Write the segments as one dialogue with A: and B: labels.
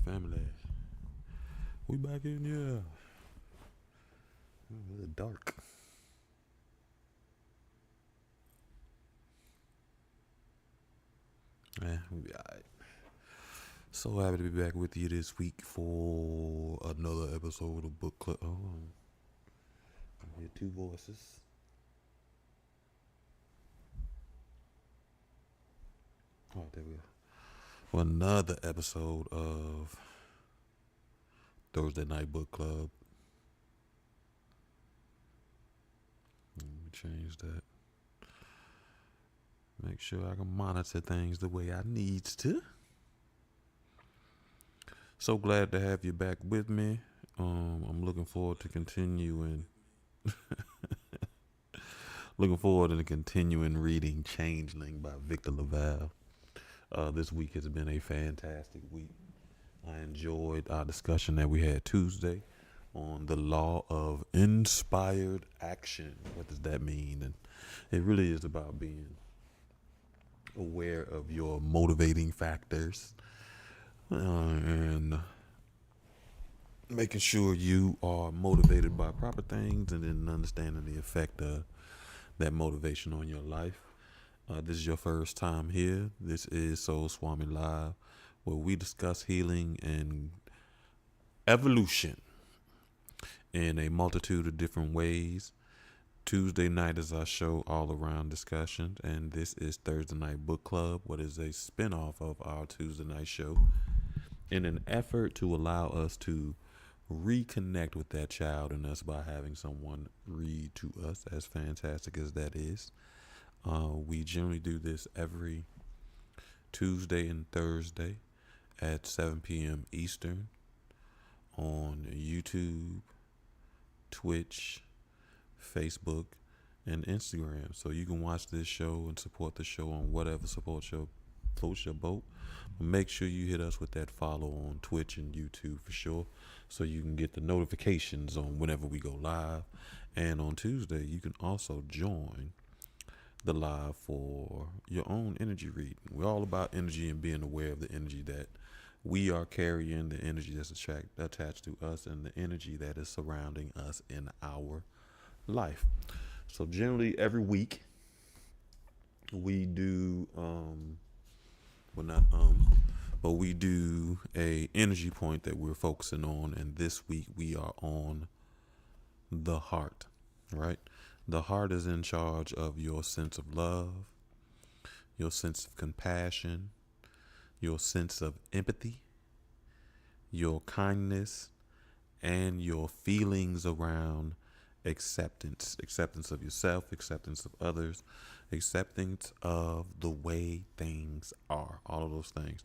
A: family. We back in here. A little dark. Yeah, we be alright. So happy to be back with you this week for another episode of Book Club. Oh, I hear two voices. Oh, there we go. For another episode of Thursday Night Book Club. Let me change that. Make sure I can monitor things the way I needs to. So glad to have you back with me. I'm looking forward to continuing. Looking forward to continuing reading Changeling by Victor Lavalle. This week has been a fantastic week. I enjoyed our discussion that we had Tuesday on the law of inspired action. What does that mean? And it really is about being aware of your motivating factors and making sure you are motivated by proper things and then understanding the effect of that motivation on your life. This is your first time here. This is Soul Swami Live, where we discuss healing and evolution in a multitude of different ways. Tuesday night is our show all around discussions, and this is Thursday Night Book Club, what is a spinoff of our Tuesday night show, in an effort to allow us to reconnect with that child in us by having someone read to us, as fantastic as that is. We generally do this every Tuesday and Thursday at 7 p.m. Eastern on YouTube, Twitch, Facebook, and Instagram. So you can watch this show and support the show on whatever floats your boat. But make sure you hit us with that follow on Twitch and YouTube for sure, so you can get the notifications on whenever we go live. And on Tuesday, you can also join the live for your own energy reading. We're all about energy and being aware of the energy that we are carrying, the energy that's attached to us, and the energy that is surrounding us in our life. So generally every week we do but we do a energy point that we're focusing on, and this week we are on the heart, right? The heart is in charge of your sense of love, your sense of compassion, your sense of empathy, your kindness, and your feelings around acceptance of yourself, acceptance of others, acceptance of the way things are, all of those things.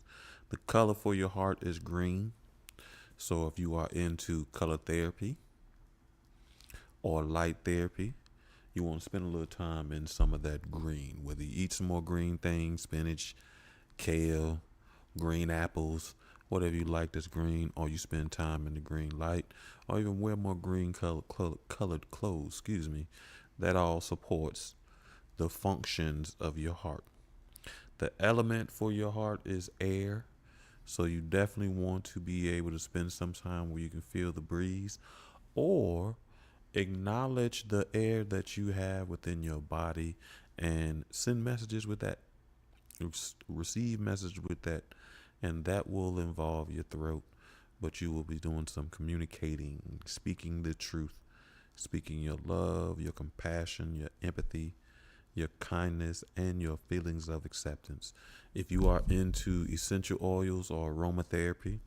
A: The color for your heart is green. So if you are into color therapy or light therapy, you want to spend a little time in some of that green, whether you eat some more green things, spinach, kale, green apples, whatever you like that's green, or you spend time in the green light, or even wear more green colored clothes, that all supports the functions of your heart. The element for your heart is air, so you definitely want to be able to spend some time where you can feel the breeze, or acknowledge the air that you have within your body and send messages with that, receive message with that, and that will involve your throat, but you will be doing some communicating, speaking the truth, speaking your love, your compassion, your empathy, your kindness, and your feelings of acceptance. If you are into essential oils or aromatherapy,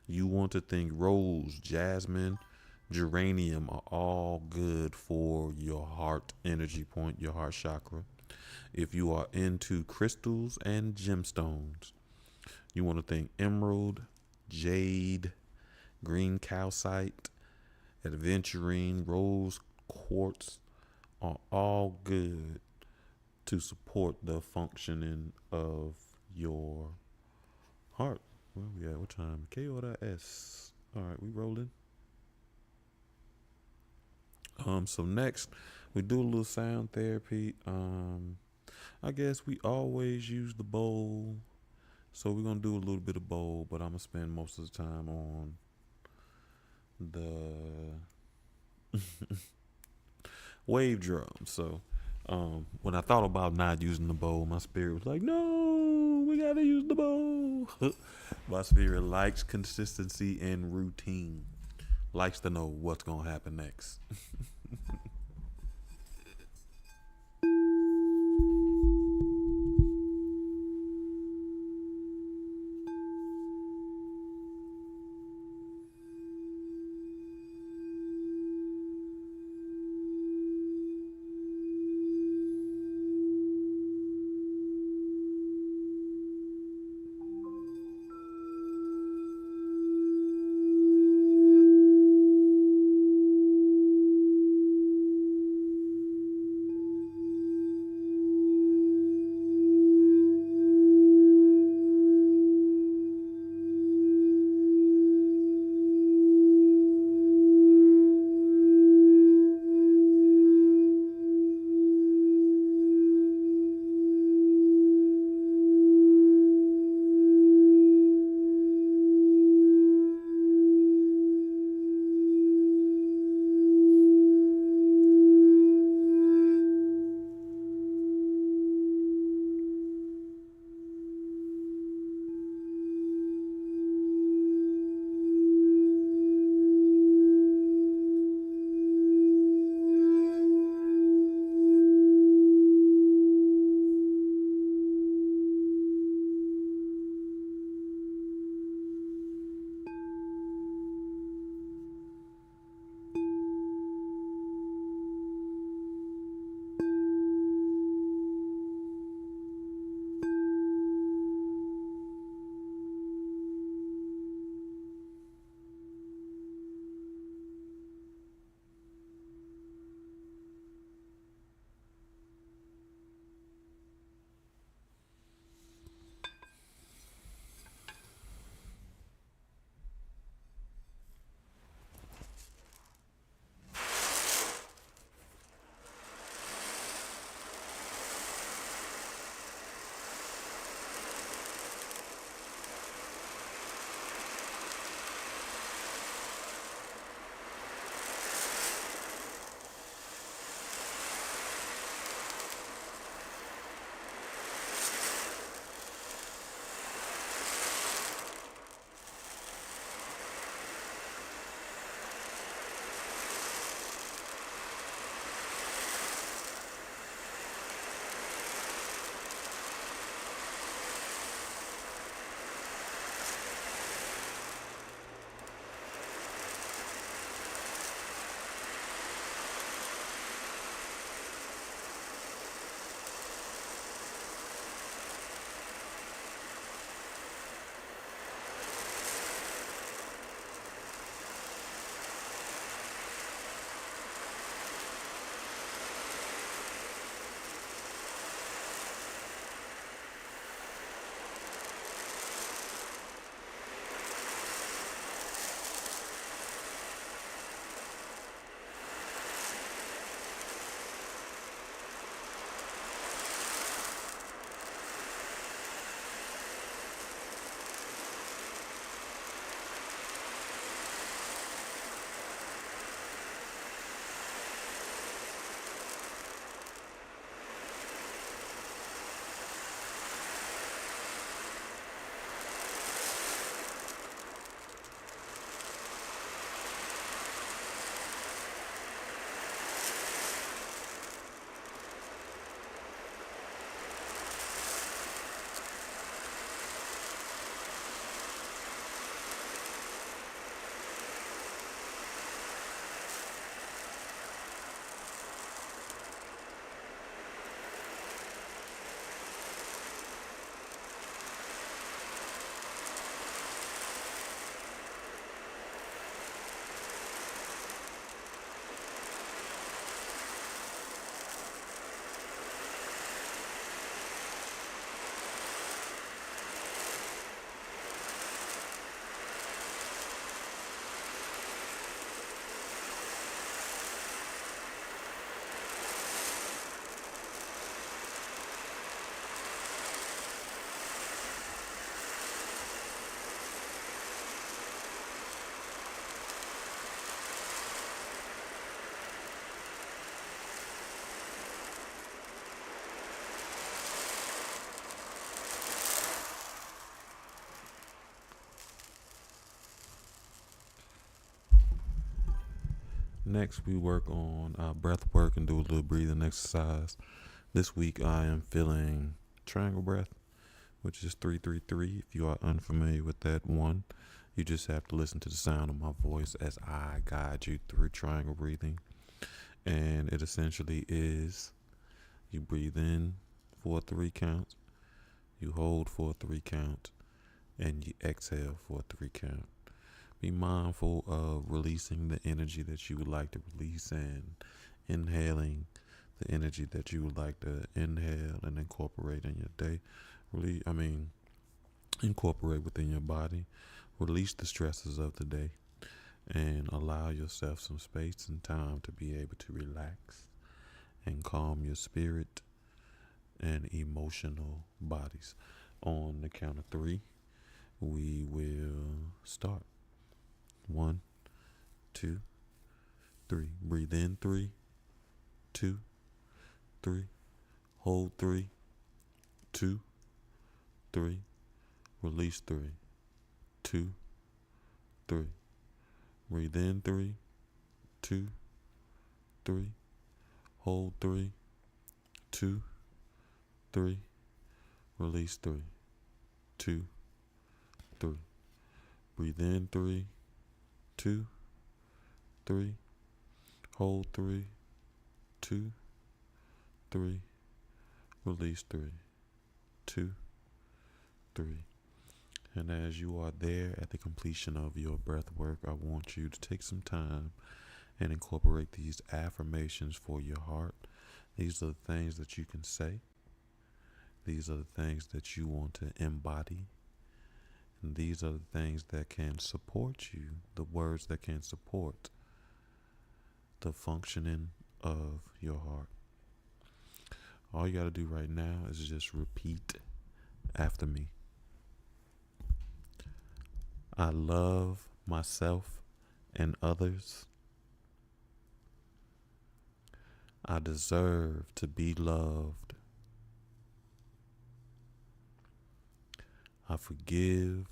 A: you want to think rose, jasmine, geranium are all good for your heart energy point, your heart chakra. If you are into crystals and gemstones, you want to think emerald, jade, green calcite, aventurine, rose quartz are all good to support the functioning of your heart. Where we at? What time? KOS. All right, we rolling. So next we do a little sound therapy. I guess we always use the bowl So we're gonna do a little bit of bowl, but I'm gonna spend most of the time on the wave drum. So when I thought about not using the bowl, my spirit was like, no, we gotta use the bowl. My spirit likes consistency and routine, likes to know what's gonna happen next. next we work on breath work and do a little breathing exercise. This week I am feeling triangle breath, which is 333. If you are unfamiliar with that one, you just have to listen to the sound of my voice as I guide you through triangle breathing. And it essentially is you breathe in for 3 counts, you hold for 3 counts, and you exhale for 3 counts. Be mindful of releasing the energy that you would like to release and inhaling the energy that you would like to inhale and incorporate in your day. Incorporate within your body. Release the stresses of the day and allow yourself some space and time to be able to relax and calm your spirit and emotional bodies. On the count of 3, we will start. 1, 2, 3. Breathe in 3, 2, 3. Hold 3, 2, 3. Release 3, 2, 3. Breathe in 3, 2, 3. Hold 3, 2, 3. Release 3, 2, 3. Breathe in 3, 2, 3. Hold 3, 2, 3. Release 3, 2, 3. And as you are there at the completion of your breath work, I want you to take some time and incorporate these affirmations for your heart. These are the things that you can say. These are the things that you want to embody. And these are the things that can support you, the words that can support the functioning of your heart. All you got to do right now is just repeat after me. I love myself and others. I deserve to be loved. I forgive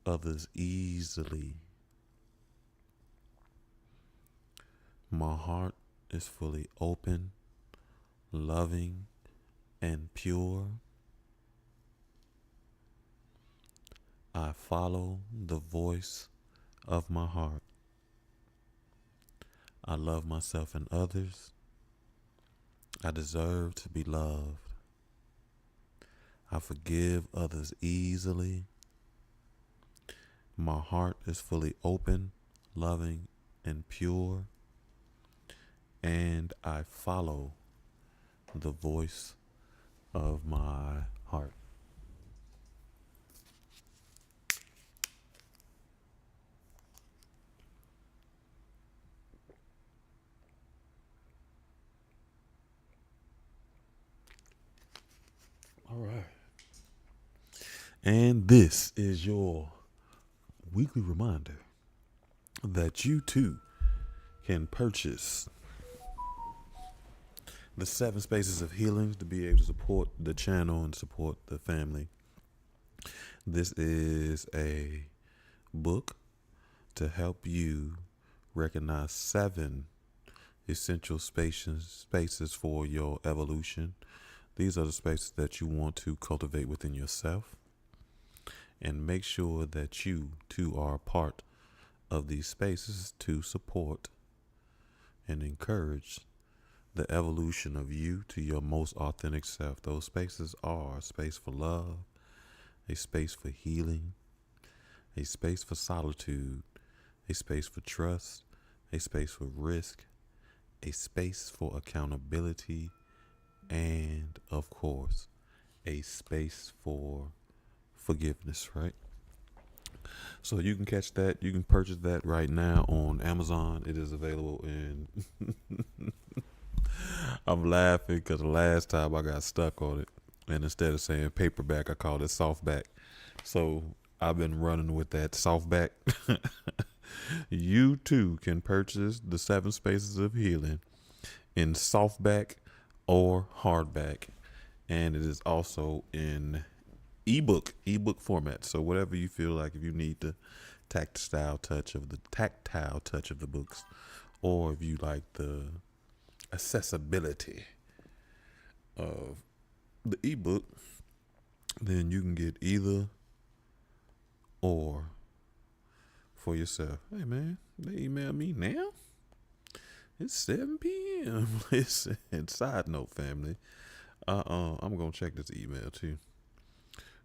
A: others easily. My heart is fully open, loving, and pure. I follow the voice of my heart. I love myself and others. I deserve to be loved. I forgive others easily. My heart is fully open, loving, and pure. And I follow the voice of my heart. All right. And this is your weekly reminder that you too can purchase the 7 Spaces of Healing to be able to support the channel and support the family. This is a book to help you recognize 7 essential spaces for your evolution. These are the spaces that you want to cultivate within yourself, and make sure that you too are a part of these spaces to support and encourage the evolution of you to your most authentic self. Those spaces are a space for love, a space for healing, a space for solitude, a space for trust, a space for risk, a space for accountability, and of course, a space for forgiveness, right? So you can catch that. You can purchase that right now on Amazon. It is available in I'm laughing because the last time I got stuck on it, and instead of saying paperback, I called it softback. So I've been running with that softback. You too can purchase the 7 Spaces of Healing in softback or hardback, and it is also in ebook format. So whatever you feel like, if you need the tactile touch of the books, or if you like the accessibility of the ebook, then you can get either or for yourself. Hey man, they email me now. It's 7 p.m. Listen, side note, family. I'm gonna check this email too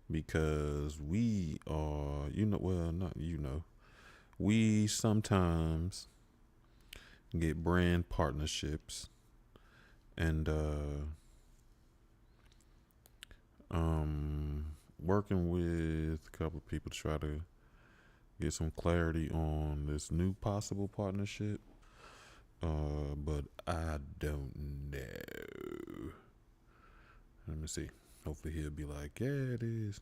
A: because we are, well, not we sometimes get brand partnerships and working with a couple of people to try to get some clarity on this new possible partnership. But I don't know. Let me see. Hopefully he'll be like, yeah, it is.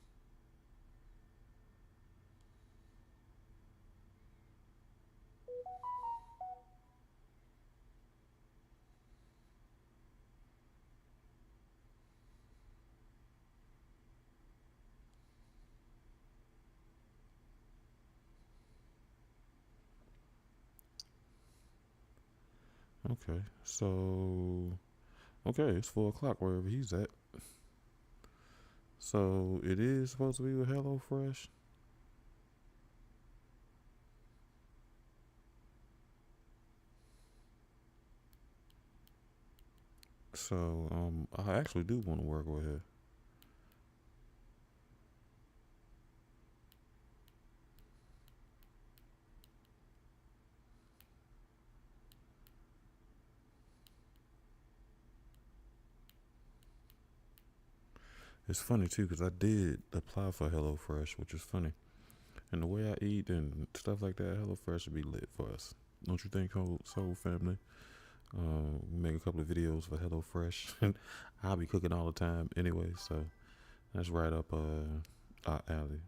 A: Okay, so it's 4 o'clock wherever he's at. So it is supposed to be with HelloFresh. So I actually do want to work with her. It's funny too because I did apply for HelloFresh, which is funny. And the way I eat and stuff like that, HelloFresh would be lit for us. Don't you think, Soul Family? Make a couple of videos for HelloFresh. I'll be cooking all the time anyway, so that's right up our alley.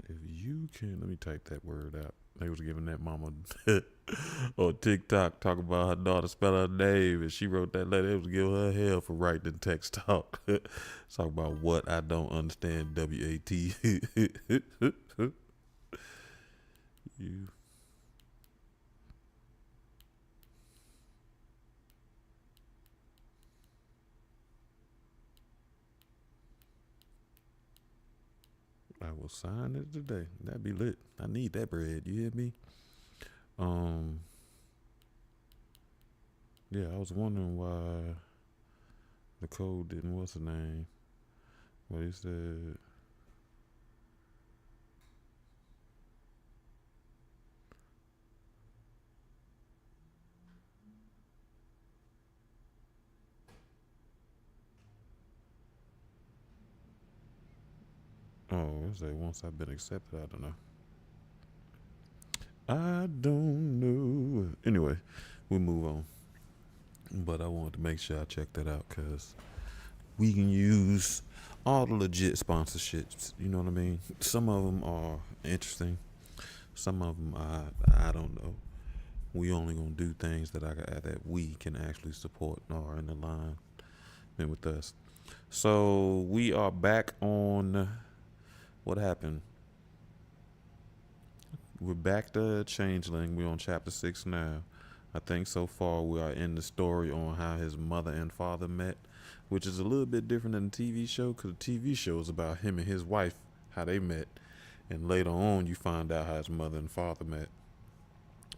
A: If you can, let me type that word out. They was giving that mama on TikTok talk about her daughter spell her name, and she wrote that letter. It was giving her hell for writing text talk. Talk about what I don't understand. WAT. You. I will sign it today. That'd be lit. I need that bread. You hear me? Um. Yeah, I was wondering why the code didn't. What's the name? What he said. Oh, it said once I've been accepted. I don't know. I don't know. Anyway, we'll move on. But I wanted to make sure I check that out because we can use all the legit sponsorships. You know what I mean? Some of them are interesting. Some of them I don't know. We only gonna do things that we can actually support or in alignment with us. So we are back on what happened. We're back to Changeling. We're on chapter 6 now. I think so far we are in the story on how his mother and father met, which is a little bit different than the TV show because the TV show is about him and his wife, how they met, and later on you find out how his mother and father met.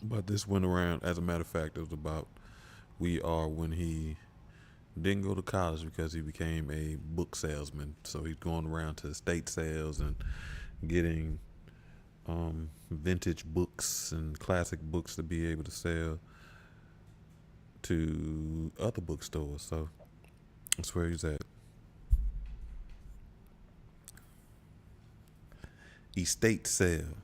A: But this went around, as a matter of fact, it was about when he didn't go to college because he became a book salesman. So he's going around to estate sales and getting vintage books and classic books to be able to sell to other bookstores. So that's where he's at. Estate sale.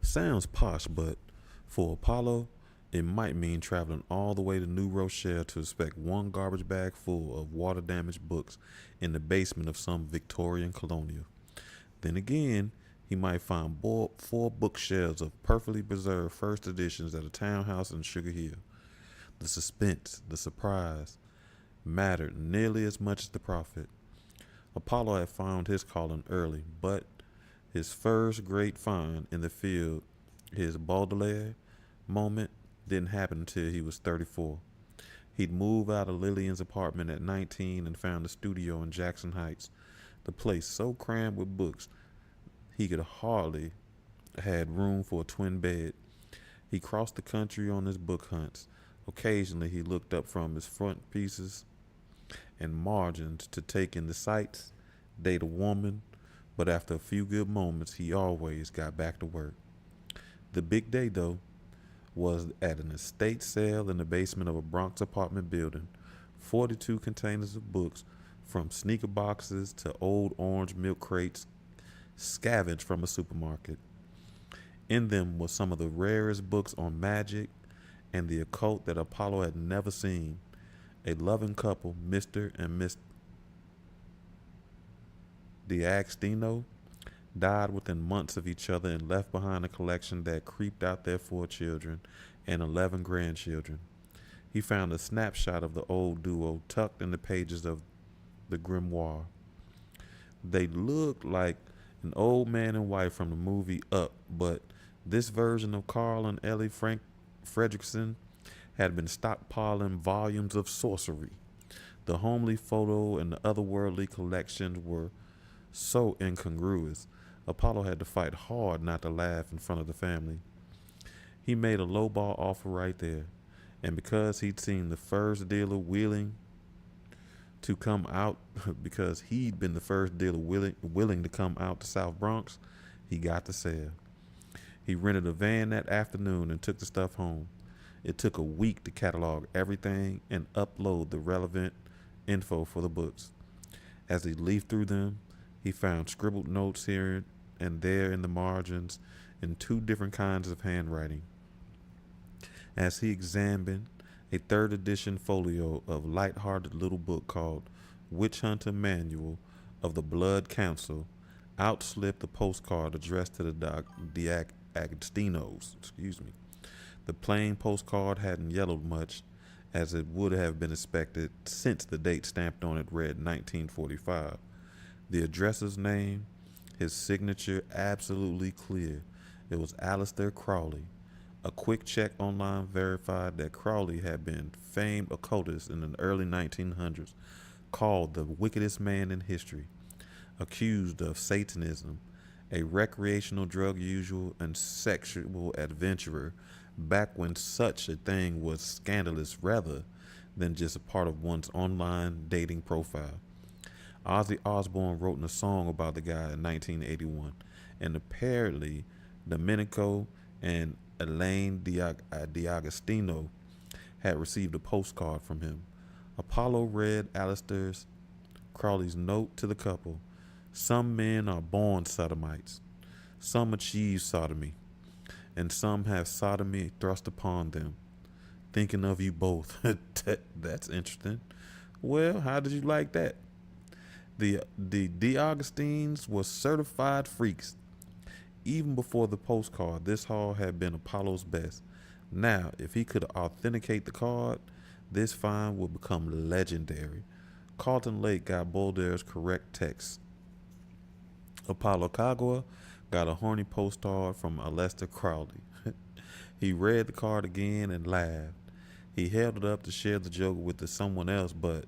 A: Sounds posh, but for Apollo, it might mean traveling all the way to New Rochelle to inspect one garbage bag full of water damaged books in the basement of some Victorian colonial. Then again, he might find four bookshelves of perfectly preserved first editions at a townhouse in Sugar Hill. The suspense, the surprise, mattered nearly as much as the profit. Apollo had found his calling early, but his first great find in the field, his Baudelaire moment, didn't happen until he was 34. He'd moved out of Lillian's apartment at 19 and found a studio in Jackson Heights, the place so crammed with books he could hardly had room for a twin bed. He crossed the country on his book hunts. Occasionally he looked up from his front pieces and margins to take in the sights, date a woman, but after a few good moments he always got back to work. The big day, though, was at an estate sale in the basement of a Bronx apartment building. 42 containers of books, from sneaker boxes to old orange milk crates, scavenged from a supermarket. In them were some of the rarest books on magic and the occult that Apollo had never seen. A loving couple, Mr. and Miss D'Agostino, died within months of each other and left behind a collection that creeped out their 4 children and 11 grandchildren. He found a snapshot of the old duo tucked in the pages of the grimoire. They looked like an old man and wife from the movie Up, but this version of Carl and Ellie Fredrickson had been stockpiling volumes of sorcery. The homely photo and the otherworldly collections were so incongruous, Apollo had to fight hard not to laugh in front of the family. He made a lowball offer right there, and because he'd seen the first dealer willing to come out, because he'd been the first dealer willing to come out to South Bronx, he got the sale. He rented a van that afternoon and took the stuff home. It took a week to catalog everything and upload the relevant info for the books. As he leafed through them, he found scribbled notes here and there in the margins in 2 different kinds of handwriting. As he examined a 3rd edition folio of light-hearted little book called Witch Hunter Manual of the Blood Council, out slipped a postcard addressed to the Agastinos. The plain postcard hadn't yellowed much, as it would have been expected, since the date stamped on it read 1945. The addresser's name, his signature absolutely clear. It was Aleister Crowley. A quick check online verified that Crowley had been famed occultist in the early 1900s, called the wickedest man in history, accused of Satanism, a recreational drug user and sexual adventurer, back when such a thing was scandalous rather than just a part of one's online dating profile. Ozzy Osbourne wrote a song about the guy in 1981, and apparently Domenico and Elaine D'Agostino had received a postcard from him. Apollo read Aleister Crowley's note to the couple. Some men are born sodomites. Some achieve sodomy, and some have sodomy thrust upon them. Thinking of you both. That's interesting. Well, how did you like that? The D'Agostines were certified freaks. Even before the postcard, this haul had been Apollo's best. Now, if he could authenticate the card, this find would become legendary. Carlton Lake got Boulder's correct text. Apollo Kagwa got a horny postcard from Aleister Crowley. He read the card again and laughed. He held it up to share the joke with someone else, but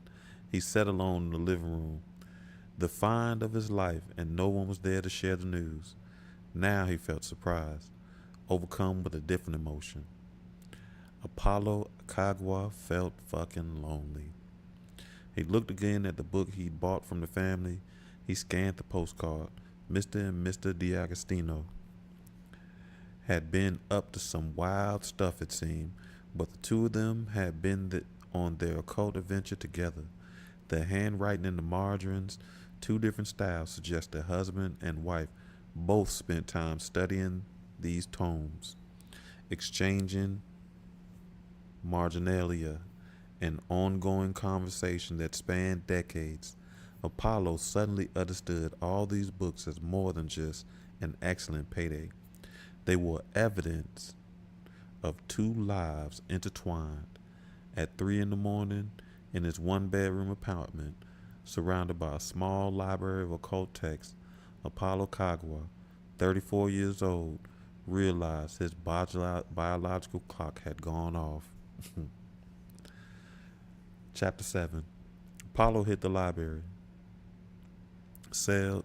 A: he sat alone in the living room. The find of his life, and no one was there to share the news. Now he felt surprised, overcome with a different emotion. Apollo Kagwa felt fucking lonely. He looked again at the book he'd bought from the family. He scanned the postcard. Mr. and Mr. D'Agostino had been up to some wild stuff, it seemed, but the two of them had been on their occult adventure together. The handwriting in the margarines, two different styles, suggest that husband and wife both spent time studying these tomes, exchanging marginalia, an ongoing conversation that spanned decades. Apollo suddenly understood all these books as more than just an excellent payday. They were evidence of two lives intertwined. At 3 in the morning, in his one bedroom apartment, surrounded by a small library of occult texts, Apollo Kagwa, 34 years old, realized his biological clock had gone off. Chapter 7. Apollo hit the library. Sale.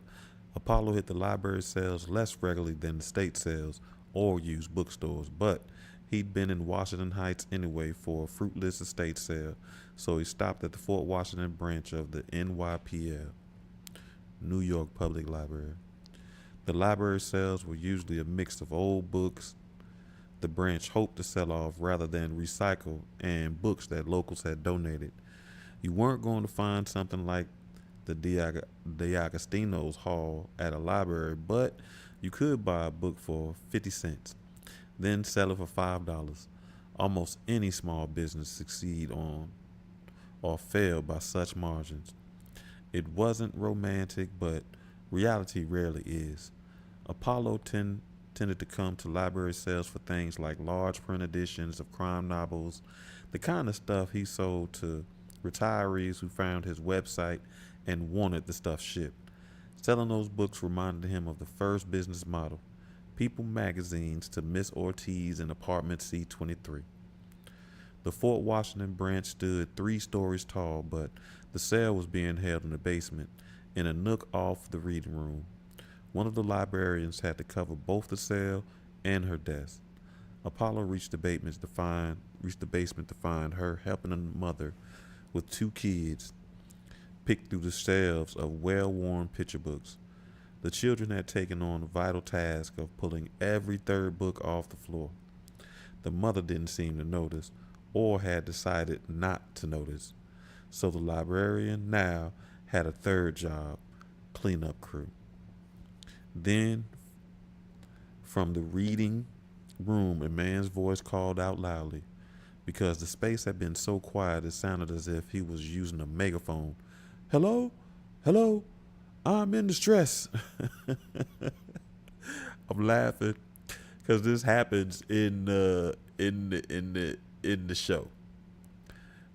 A: Apollo hit the library sales less regularly than the state sales or used bookstores, but he'd been in Washington Heights anyway for a fruitless estate sale, so he stopped at the Fort Washington branch of the NYPL, New York Public Library. The library sales were usually a mix of old books the branch hoped to sell off rather than recycle, and books that locals had donated. You weren't going to find something like the D'Agostino's Hall at a library, but you could buy a book for 50 cents, then sell it for $5. Almost any small business succeed on or fail by such margins. It wasn't romantic, but reality rarely is. Apollo tended to come to library sales for things like large print editions of crime novels, the kind of stuff he sold to retirees who found his website and wanted the stuff shipped. Selling those books reminded him of the first business model, People magazines to Miss Ortiz in apartment C23. The Fort Washington branch stood 3 stories tall, but the sale was being held in the basement, in a nook off the reading room. One of the librarians had to cover both the sale and her desk. Apollo reached the basement to find her helping a mother with 2 kids pick through the shelves of well-worn picture books. The children had taken on the vital task of pulling every third book off the floor. The mother didn't seem to notice, or had decided not to notice. So the librarian now had a third job, cleanup crew. Then, from the reading room, a man's voice called out loudly. Because the space had been so quiet, it sounded as if he was using a megaphone. Hello? Hello? I'm in distress. I'm laughing because this happens in the show.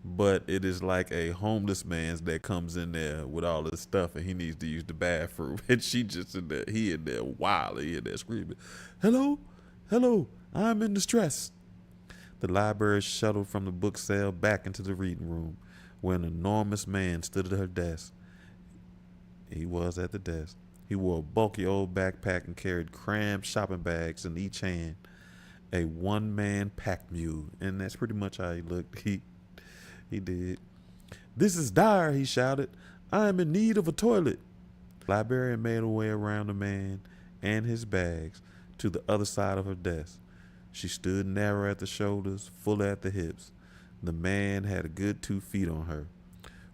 A: But it is like a homeless man that comes in there with all this stuff and he needs to use the bathroom. And she just in there, he in there wild, he in there screaming, hello, hello, I'm in distress. The library shuttled from the book sale back into the reading room, where an enormous man stood at her desk. He was at the desk. He wore a bulky old backpack and carried crammed shopping bags in each hand. A one-man pack mule, and that's pretty much how he looked. He did. This is dire, he shouted. I am in need of a toilet. The librarian made her way around the man and his bags to the other side of her desk. She stood narrow at the shoulders, full at the hips. The man had a good 2 feet on her.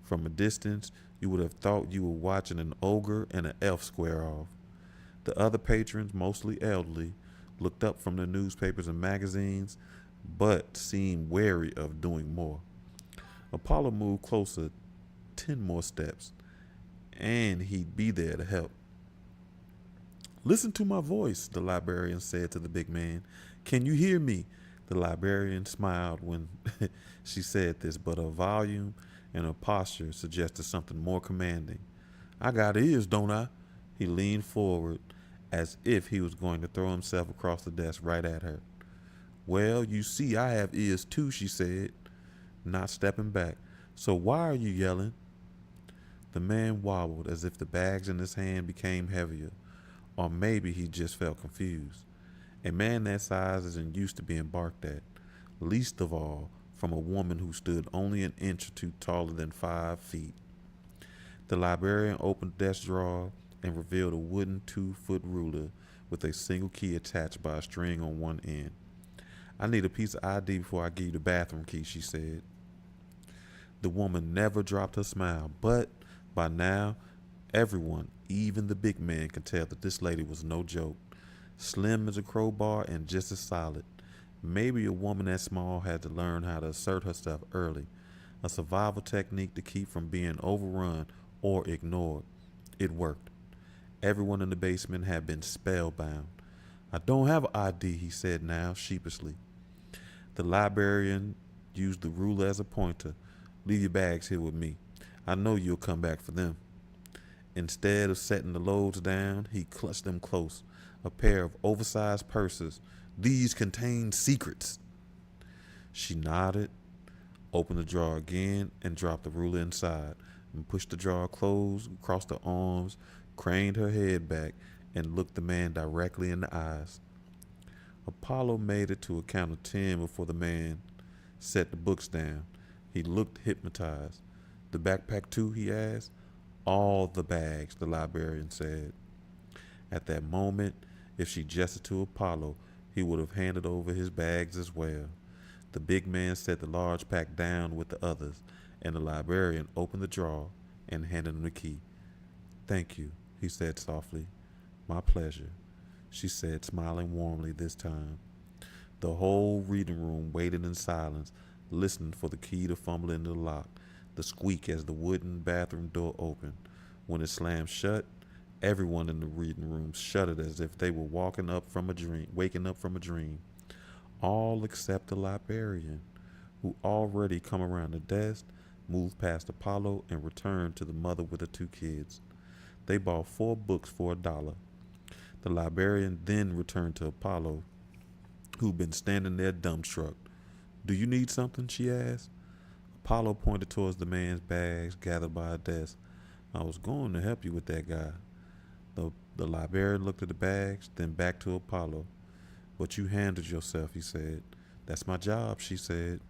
A: From a distance, you would have thought you were watching an ogre and an elf square off. The other patrons, mostly elderly, looked up from their newspapers and magazines, but seemed wary of doing more. Apollo moved closer 10 more steps, and he'd be there to help. Listen to my voice, the librarian said to the big man. Can you hear me? The librarian smiled when she said this, but her volume and her posture suggested something more commanding. I got ears, don't I? He leaned forward as if he was going to throw himself across the desk right at her. Well, you see, I have ears too, she said, not stepping back. So why are you yelling? The man wobbled as if the bags in his hand became heavier, or maybe he just felt confused. A man that size isn't used to being barked at, least of all from a woman who stood only an inch or 2 taller than 5 feet. The librarian opened the desk drawer and revealed a wooden 2-foot ruler with a single key attached by a string on one end. I need a piece of ID before I give you the bathroom key, she said. The woman never dropped her smile, but by now, everyone, even the big man, could tell that this lady was no joke. Slim as a crowbar and just as solid. Maybe a woman that small had to learn how to assert herself early, a survival technique to keep from being overrun or ignored. It worked. Everyone in the basement had been spellbound. I don't have an ID, he said now, sheepishly. The librarian used the ruler as a pointer. Leave your bags here with me. I know you'll come back for them. Instead of setting the loads down, he clutched them close. A pair of oversized purses. These contain secrets. She nodded, opened the drawer again, and dropped the ruler inside, and pushed the drawer closed, crossed her arms, craned her head back, and looked the man directly in the eyes. Apollo made it to a count of 10 before the man set the books down. He looked hypnotized. The backpack too, he asked. All the bags, the librarian said. At that moment, if she gestured to Apollo, he would have handed over his bags as well. The big man set the large pack down with the others, and the librarian opened the drawer and handed him the key. Thank you, he said softly. My pleasure, she said, smiling warmly this time. The whole reading room waited in silence, listening for the key to fumble into the lock, the squeak as the wooden bathroom door opened. When it slammed shut, everyone in the reading room shuddered as if they were waking up from a dream. All except the librarian, who already come around the desk, moved past Apollo, and returned to the mother with the 2 kids. They bought 4 books for $1. The librarian then returned to Apollo, who'd been standing there dumbstruck. Do you need something? She asked. Apollo pointed towards the man's bags gathered by a desk. I was going to help you with that guy. The librarian looked at the bags, then back to Apollo. But you handled yourself, he said. That's my job, she said.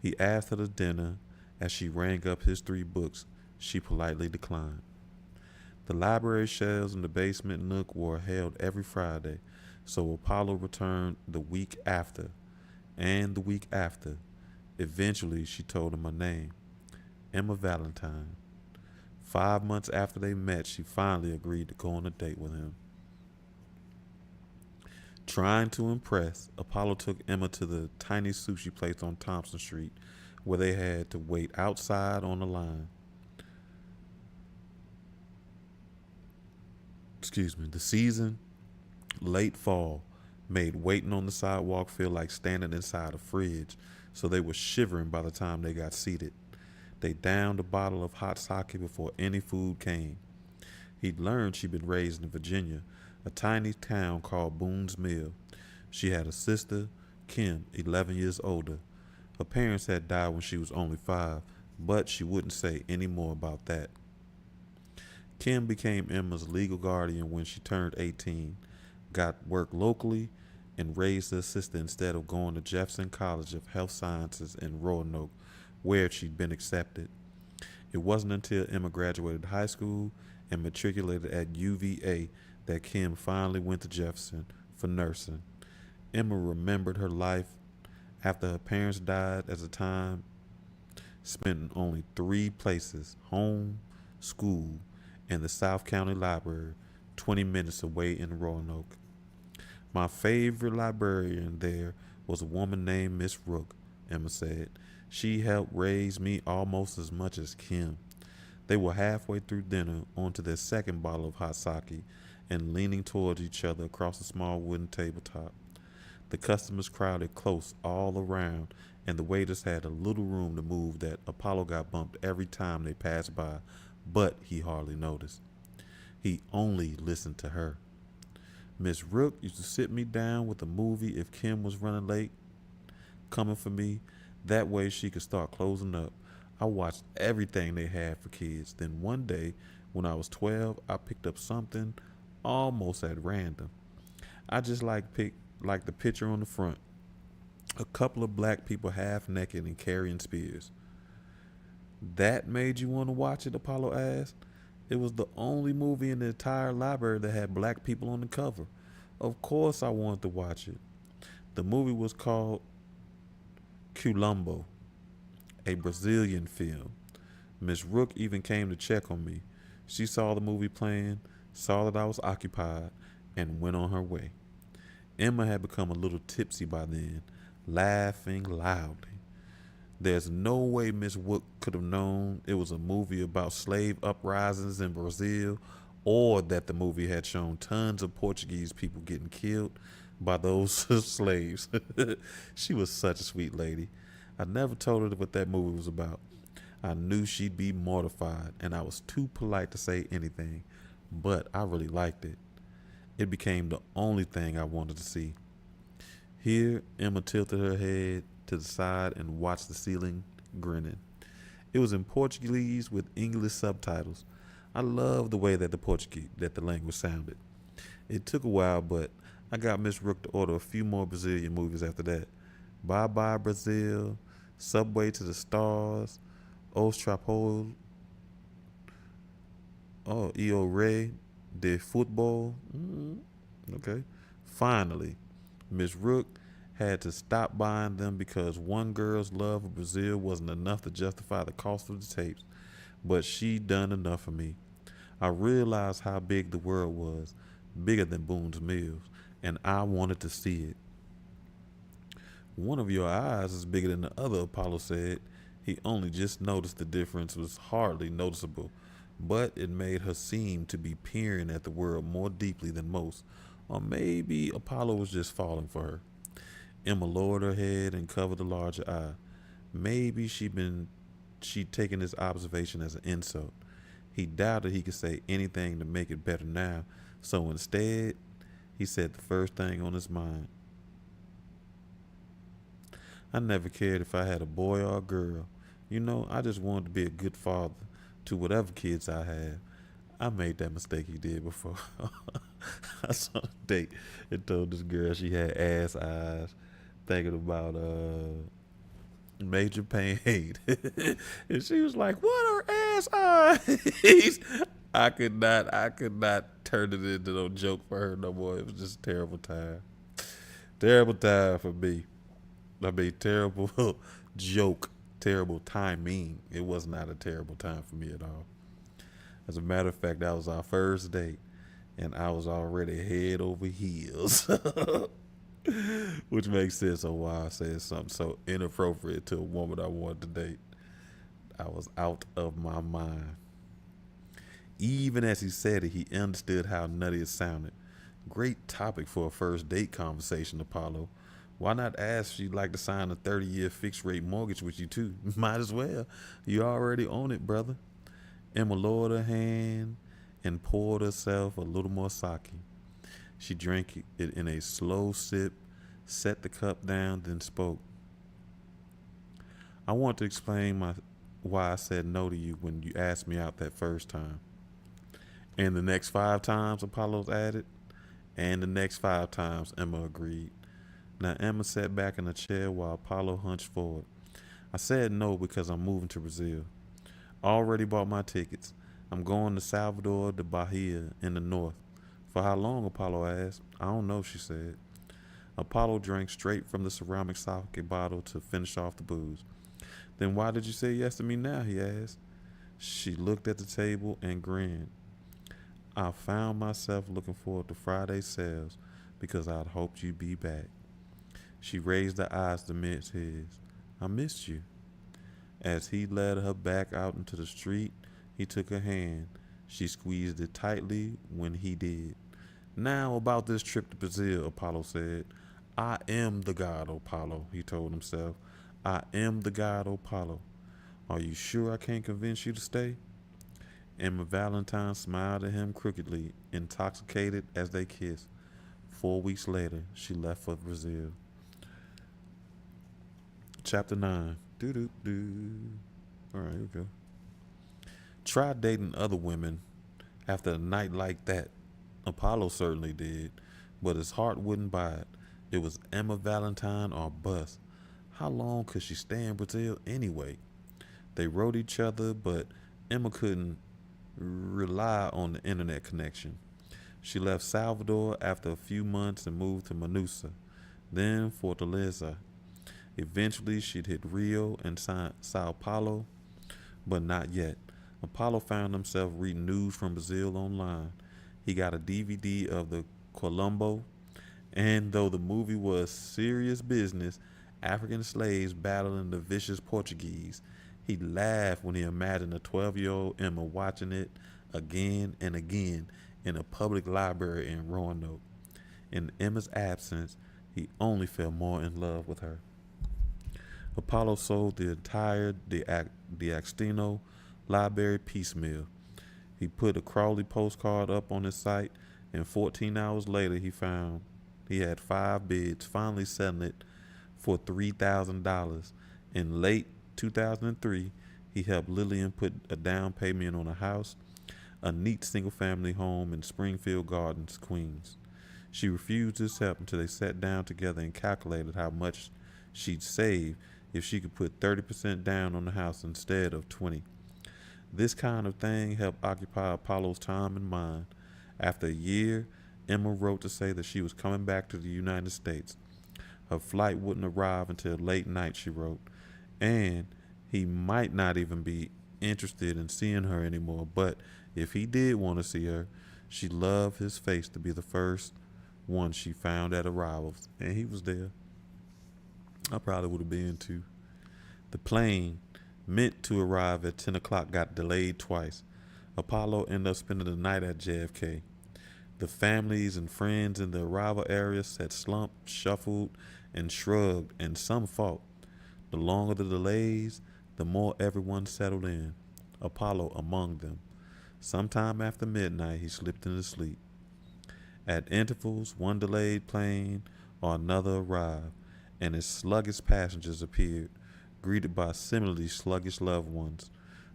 A: He asked her to dinner. As she rang up his 3 books, she politely declined. The library shelves in the basement nook were held every Friday, so Apollo returned the week after, and the week after. Eventually, she told him her name, Emma Valentine. 5 months after they met, she finally agreed to go on a date with him. Trying to impress, Apollo took Emma to the tiny sushi place on Thompson Street, where they had to wait outside on the line. The season, late fall, made waiting on the sidewalk feel like standing inside a fridge, so they were shivering by the time they got seated. They downed a bottle of hot sake before any food came. He'd learned she'd been raised in Virginia, a tiny town called Boone's Mill. She had a sister, Kim, 11 years older. Her parents had died when she was only 5, but she wouldn't say any more about that. Kim became Emma's legal guardian when she turned 18, got work locally, and raised her sister instead of going to Jefferson College of Health Sciences in Roanoke, where she'd been accepted. It wasn't until Emma graduated high school and matriculated at UVA that Kim finally went to Jefferson for nursing. Emma remembered her life after her parents died as a time spent in only 3 places: home, school, and the South County Library, 20 minutes away in Roanoke. My favorite librarian there was a woman named Miss Rook, Emma said. She helped raise me almost as much as Kim. They were halfway through dinner, onto their second bottle of hot sake, and leaning towards each other across a small wooden tabletop. The customers crowded close all around, and the waiters had a little room to move that Apollo got bumped every time they passed by, but he hardly noticed. He only listened to her. Miss Rook used to sit me down with a movie if Kim was running late, coming for me. That way she could start closing up. I watched everything they had for kids. Then one day, when I was 12, I picked up something almost at random. I just like the picture on the front. A couple of black people half naked and carrying spears. That made you want to watch it? Apollo asked. It was the only movie in the entire library that had black people on the cover. Of course I wanted to watch it. The movie was called Columbo. a Brazilian film. Miss Rook even came to check on me. She saw the movie playing, saw that I was occupied, and went on her way. Emma had become a little tipsy by then, laughing loudly. There's no way Miss Wook could have known it was a movie about slave uprisings in Brazil, or that the movie had shown tons of Portuguese people getting killed by those slaves. She was such a sweet lady. I never told her what that movie was about. I knew she'd be mortified, and I was too polite to say anything, but I really liked it. It became the only thing I wanted to see. Here, Emma tilted her head to the side and watched the ceiling, grinning. It was in Portuguese with English subtitles. I loved the way that the language sounded. It took a while, but I got Miss Rook to order a few more Brazilian movies after that. Bye Bye Brazil, Subway to the Stars, Os Trapos, Io Rei de Football. Okay. Finally, Miss Rook had to stop buying them because one girl's love of Brazil wasn't enough to justify the cost of the tapes, but she done enough for me. I realized how big the world was, bigger than Boone's Mills, and I wanted to see it. One of your eyes is bigger than the other, Apollo said. He only just noticed the difference was hardly noticeable, but it made her seem to be peering at the world more deeply than most. Or maybe Apollo was just falling for her. Emma lowered her head and covered the larger eye. Maybe she'd taken his observation as an insult. He doubted he could say anything to make it better now, so instead, he said the first thing on his mind. I never cared if I had a boy or a girl. I just wanted to be a good father to whatever kids I have. I made that mistake he did before. I saw a date and told this girl she had ass eyes, thinking about Major Pain. And she was like, "What are ass eyes?" I could not turn it into no joke for her no more. It was just a terrible time. Terrible time for me. I mean, terrible joke, terrible timing. It was not a terrible time for me at all. As a matter of fact, that was our first date, and I was already head over heels. Which makes sense on why I said something so inappropriate to a woman I wanted to date. I was out of my mind. Even as he said it, he understood how nutty it sounded. Great topic for a first date conversation, Apollo. Why not ask if she'd like to sign a 30-year fixed rate mortgage with you too? Might as well. You already own it, brother. Emma lowered her hand and poured herself a little more sake. She drank it in a slow sip, set the cup down, then spoke. I want to explain why I said no to you when you asked me out that first time. And the next 5 times, Apollo added. And the next 5 times, Emma agreed. Now Emma sat back in a chair while Apollo hunched forward. I said no because I'm moving to Brazil. I already bought my tickets. I'm going to Salvador de Bahia in the north. For how long, Apollo asked. I don't know, she said. Apollo drank straight from the ceramic sake bottle to finish off the booze. Then why did you say yes to me now, he asked. She looked at the table and grinned. I found myself looking forward to Friday sales because I'd hoped you'd be back. She raised her eyes to meet his. I missed you. As he led her back out into the street, he took her hand. She squeezed it tightly when he did. Now about this trip to Brazil, Apollo said. I am the god Apollo, he told himself. I am the god Apollo. Are you sure I can't convince you to stay? Emma Valentine smiled at him crookedly, intoxicated as they kissed. 4 weeks later, she left for Brazil. Chapter 9. All right, here we go. Try dating other women after a night like that. Apollo certainly did, but his heart wouldn't buy it. It was Emma Valentine or bust. How long could she stay in Brazil anyway? They wrote each other, but Emma couldn't rely on the internet connection. She left Salvador after a few months and moved to Manusa, then Fortaleza. Eventually, she'd hit Rio and Sao Paulo, but not yet. Apollo found himself reading news from Brazil online. He got a DVD of the Colombo, and though the movie was serious business, African slaves battling the vicious Portuguese, he laughed when he imagined a 12-year-old Emma watching it again and again in a public library in Roanoke. In Emma's absence, he only fell more in love with her. Apollo sold the entire D'Agostino library piecemeal. He put a Crowley postcard up on his site, and 14 hours later, he found he had 5 bids, finally selling it for $3,000. In late 2003, he helped Lillian put a down payment on a house, a neat single family home in Springfield Gardens, Queens. She refused his help until they sat down together and calculated how much she'd save if she could put 30% down on the house instead of 20. This kind of thing helped occupy Apollo's time and mind. After a year, Emma wrote to say that she was coming back to the United States. Her flight wouldn't arrive until late night, she wrote, and he might not even be interested in seeing her anymore, but if he did want to see her, she'd love his face to be the first one she found at arrivals, and he was there. I probably would have been too. The plane, meant to arrive at 10 o'clock, got delayed twice. Apollo ended up spending the night at JFK. The families and friends in the arrival area sat slumped, shuffled, and shrugged, and some fought. The longer the delays, the more everyone settled in, Apollo among them. Sometime after midnight, he slipped into sleep. At intervals, one delayed plane or another arrived, and its sluggish passengers appeared, greeted by similarly sluggish loved ones.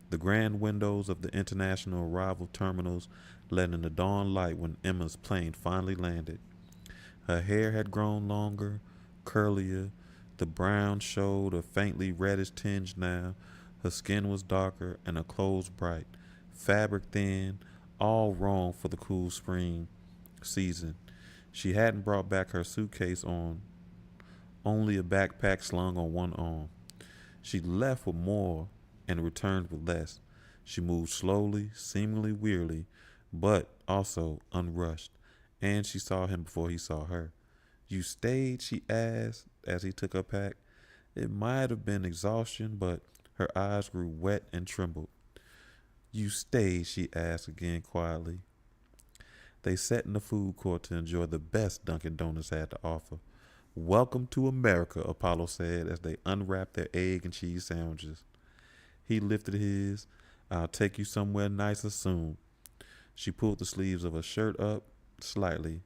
A: The grand windows of the international arrival terminals let in the dawn light when Emma's plane finally landed. Her hair had grown longer, curlier. The brown showed a faintly reddish tinge now. Her skin was darker and her clothes bright, fabric thin, all wrong for the cool spring season. She hadn't brought back her suitcase on, only a backpack slung on one arm. She left with more and returned with less. She moved slowly, seemingly wearily, but also unrushed, and she saw him before he saw her. "You stayed?" she asked as he took her pack. It might have been exhaustion, but her eyes grew wet and trembled. "You stayed?" she asked again quietly. They sat in the food court to enjoy the best Dunkin' Donuts had to offer. "Welcome to America," Apollo said as they unwrapped their egg and cheese sandwiches. He lifted his. "I'll take you somewhere nicer soon." She pulled the sleeves of her shirt up slightly.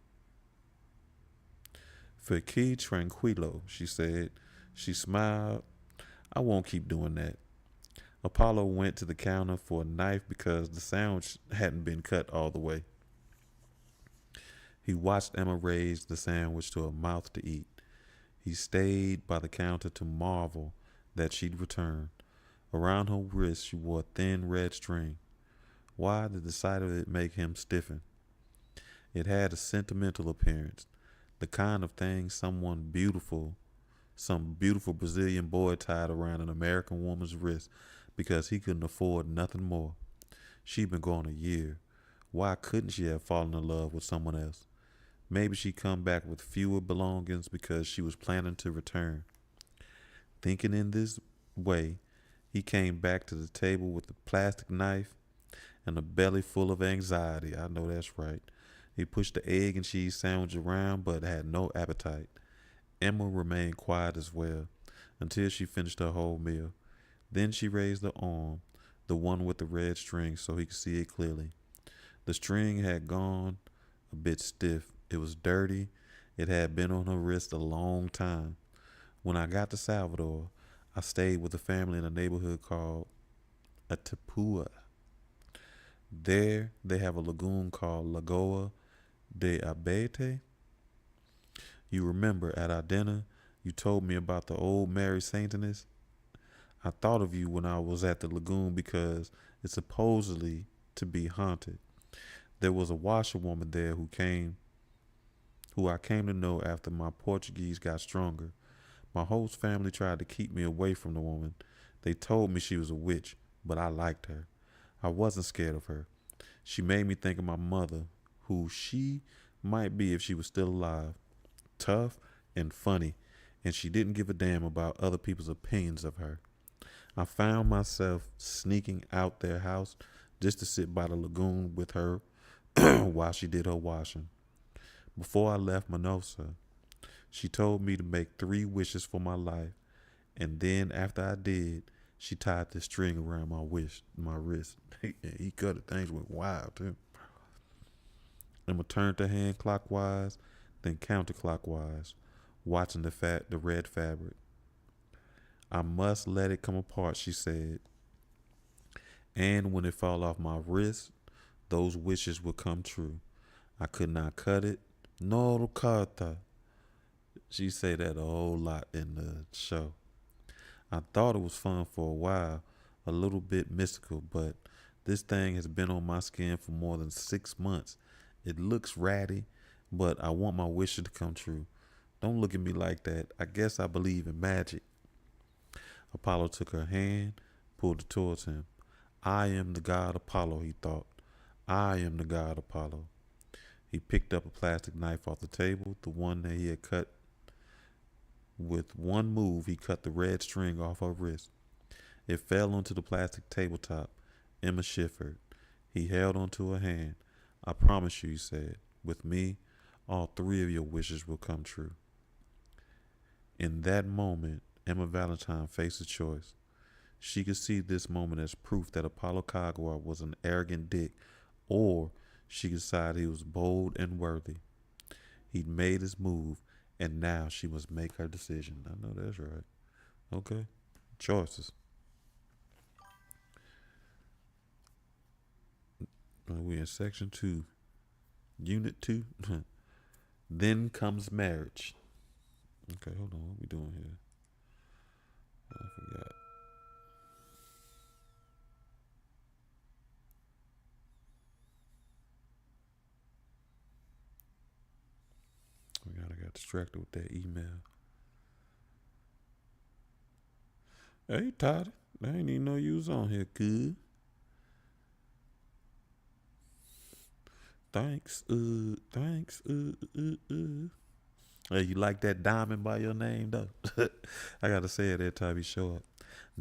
A: "Fique tranquilo," she said. She smiled. "I won't keep doing that." Apollo went to the counter for a knife because the sandwich hadn't been cut all the way. He watched Emma raise the sandwich to her mouth to eat. He stayed by the counter to marvel that she'd returned. Around her wrist she wore a thin red string. Why did the sight of it make him stiffen? It had a sentimental appearance, the kind of thing some beautiful Brazilian boy tied around an American woman's wrist because he couldn't afford nothing more. She'd been gone a year. Why couldn't she have fallen in love with someone else? Maybe she'd come back with fewer belongings because she was planning to return. Thinking in this way, he came back to the table with a plastic knife and a belly full of anxiety. I know that's right. He pushed the egg and cheese sandwich around but had no appetite. Emma remained quiet as well until she finished her whole meal. Then she raised her arm, the one with the red string, so he could see it clearly. The string had gone a bit stiff. It was dirty. It had been on her wrist a long time. When I got to Salvador, I stayed with a family in a neighborhood called Atapua. There, they have a lagoon called Lagoa de Abete. You remember at our dinner, you told me about the old Mary Saintess? I thought of you when I was at the lagoon because it's supposedly to be haunted. There was a washerwoman there who I came to know after my Portuguese got stronger. My host family tried to keep me away from the woman. They told me she was a witch, but I liked her. I wasn't scared of her. She made me think of my mother, who she might be if she was still alive. Tough and funny, and she didn't give a damn about other people's opinions of her. I found myself sneaking out their house just to sit by the lagoon with her while she did her washing. Before I left Manosa, she told me to make 3 wishes for my life, and then after I did, she tied the string around my wrist. He cut it. Things went wild too. Emma turned her hand clockwise, then counterclockwise, watching the red fabric. I must let it come apart, she said, and when it fall off my wrist, those wishes would come true. I could not cut it, nor cut her. She said that a whole lot in the show. I thought it was fun for a while, a little bit mystical, but this thing has been on my skin for more than 6 months. It looks ratty, but I want my wishes to come true. Don't look at me like that. I guess I believe in magic. Apollo took her hand, pulled it towards him. I am the god Apollo, he thought. I am the god Apollo. He picked up a plastic knife off the table, the one that he had cut. With one move, he cut the red string off her wrist. It fell onto the plastic tabletop. Emma shivered. He held onto her hand. I promise you, he said, with me, all 3 of your wishes will come true. In that moment, Emma Valentine faced a choice. She could see this moment as proof that Apollo Kagwa was an arrogant dick, or she could decide he was bold and worthy. He'd made his move, and now she must make her decision. I know that's right. Okay. Choices. We're in section 2. Unit 2. Then comes marriage. Okay, hold on. What we doing here? I forgot. I got distracted with that email. Hey, Todd. I ain't even know you was on here, good. Thanks. Hey, you like that diamond by your name, though? I gotta say it every time you show up.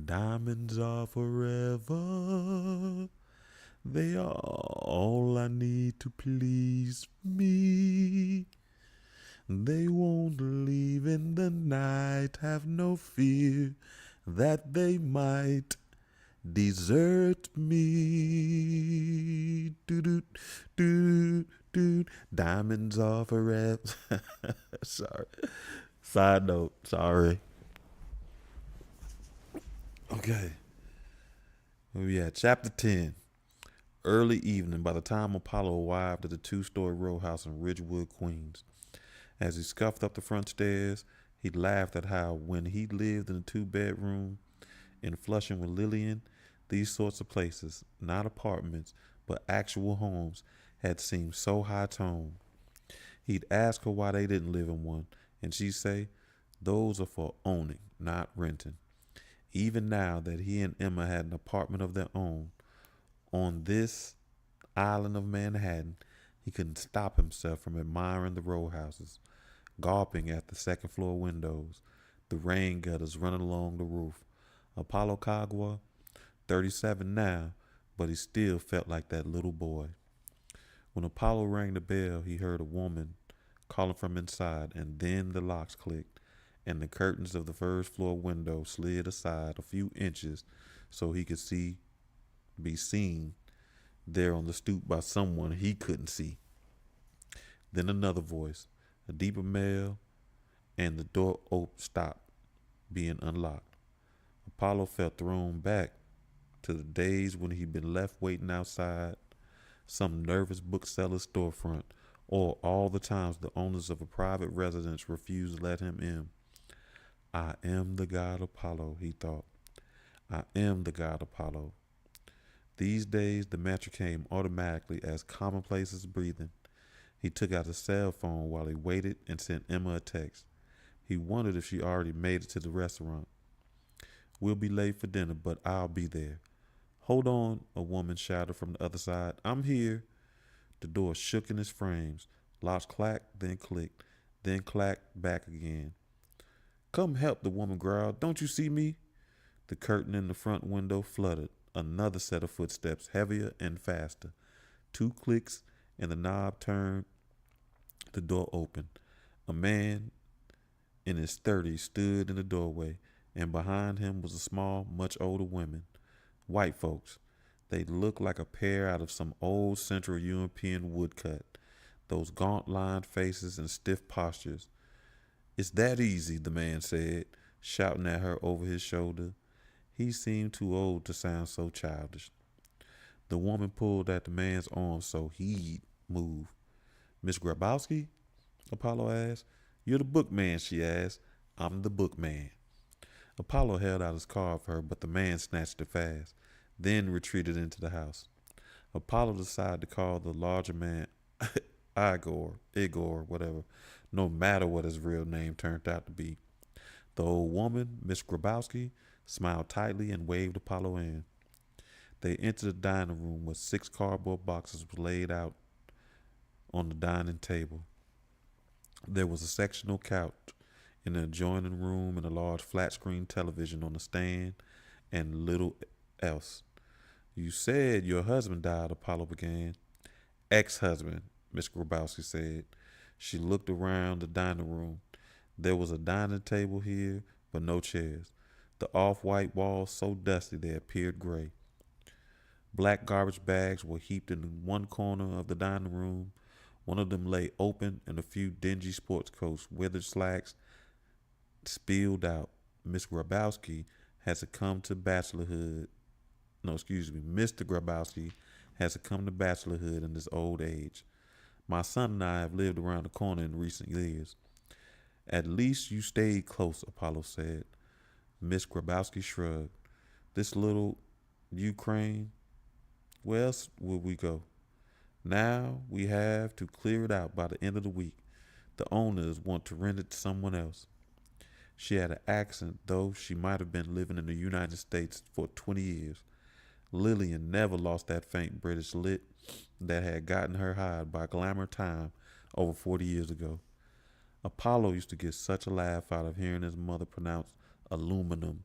A: Diamonds are forever. They are all I need to please me. They won't leave in the night. Have no fear that they might desert me. Do do do. Diamonds are forever. Sorry. Side note. Sorry. Okay. Where we at? Chapter 10. Early evening. By the time Apollo arrived at the 2-story row house in Ridgewood, Queens, as he scuffed up the front stairs, he laughed at how, when he lived in a 2-bedroom in Flushing with Lillian, these sorts of places, not apartments, but actual homes, had seemed so high-toned. He'd ask her why they didn't live in one, and she'd say, those are for owning, not renting. Even now that he and Emma had an apartment of their own on this island of Manhattan, he couldn't stop himself from admiring the row houses, gawping at the second-floor windows, the rain gutters running along the roof. Apollo Kagwa, 37 now, but he still felt like that little boy. When Apollo rang the bell, he heard a woman calling from inside, and then the locks clicked, and the curtains of the first-floor window slid aside a few inches so he could be seen there on the stoop by someone he couldn't see. Then another voice, a deeper male, and the door stopped being unlocked. Apollo felt thrown back to the days when he'd been left waiting outside some nervous bookseller's storefront, or all the times the owners of a private residence refused to let him in. I am the god Apollo, he thought. I am the god Apollo. These days, the mantra came automatically, as commonplace as breathing. He took out his cell phone while he waited and sent Emma a text. He wondered if she already made it to the restaurant. We'll be late for dinner, but I'll be there. Hold on, a woman shouted from the other side. I'm here. The door shook in its frames. Locks clacked, then clicked, then clacked back again. Come help, the woman growled. Don't you see me? The curtain in the front window fluttered. Another set of footsteps, heavier and faster. Two clicks, and the knob turned. The door opened. A man in his 30s stood in the doorway, and behind him was a small, much older woman. White folks. They looked like a pair out of some old Central European woodcut. Those gaunt lined faces and stiff postures. It's that easy, the man said, shouting at her over his shoulder. He seemed too old to sound so childish. The woman pulled at the man's arm so he'd move. Miss Grabowski? Apollo asked. You're the bookman, she asked. I'm the bookman. Apollo held out his card for her, but the man snatched it fast, then retreated into the house. Apollo decided to call the larger man Igor, whatever, no matter what his real name turned out to be. The old woman, Miss Grabowski, smiled tightly and waved Apollo in. They entered the dining room where 6 cardboard boxes were laid out on the dining table. There was a sectional couch in the adjoining room and a large flat-screen television on the stand and little else. You said your husband died, Apollo began. Ex-husband, Miss Grabowski said. She looked around the dining room. There was a dining table here, but no chairs. The off-white walls so dusty they appeared gray. Black garbage bags were heaped in one corner of the dining room. One of them lay open, and a few dingy sports coats, withered slacks, spilled out. Miss Grabowski had succumbed to bachelorhood. Mr. Grabowski has succumbed to bachelorhood in his old age. My son and I have lived around the corner in recent years. At least you stayed close, Apollo said. Miss Grabowski shrugged. This little Ukraine, where else would we go? Now we have to clear it out by the end of the week. The owners want to rent it to someone else. She had an accent, though she might have been living in the United States for 20 years. Lillian never lost that faint British lit that had gotten her hired by Glamour Time over 40 years ago. Apollo used to get such a laugh out of hearing his mother pronounce aluminum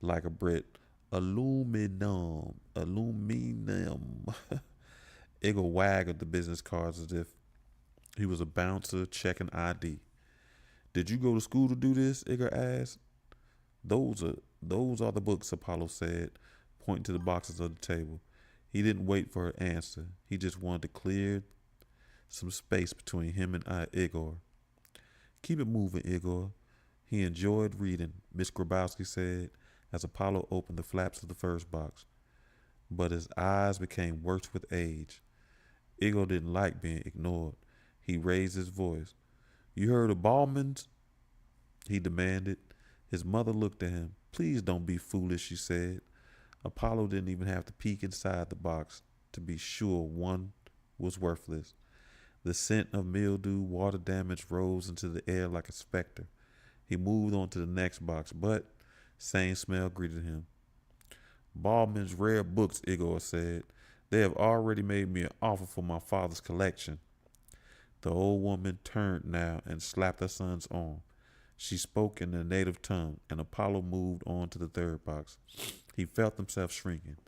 A: like a Brit. Aluminum. Igor wagged the business cards as if he was a bouncer checking ID. Did you go to school to do this? Igor asked. Those are the books, Apollo said, pointing to the boxes of the table. He didn't wait for her answer. He just wanted to clear some space between him and Igor. Keep it moving, Igor. He enjoyed reading, Miss Grabowski said, as Apollo opened the flaps of the first box. But his eyes became worse with age. Igor didn't like being ignored. He raised his voice. You heard of Ballman's? He demanded. His mother looked at him. Please don't be foolish, she said. Apollo didn't even have to peek inside the box to be sure one was worthless. The scent of mildew, water damage rose into the air like a specter. He moved on to the next box, but same smell greeted him. Baldwin's rare books, Igor said. They have already made me an offer for my father's collection. The old woman turned now and slapped her son's arm. She spoke in the native tongue, and Apollo moved on to the third box. He felt himself shrinking.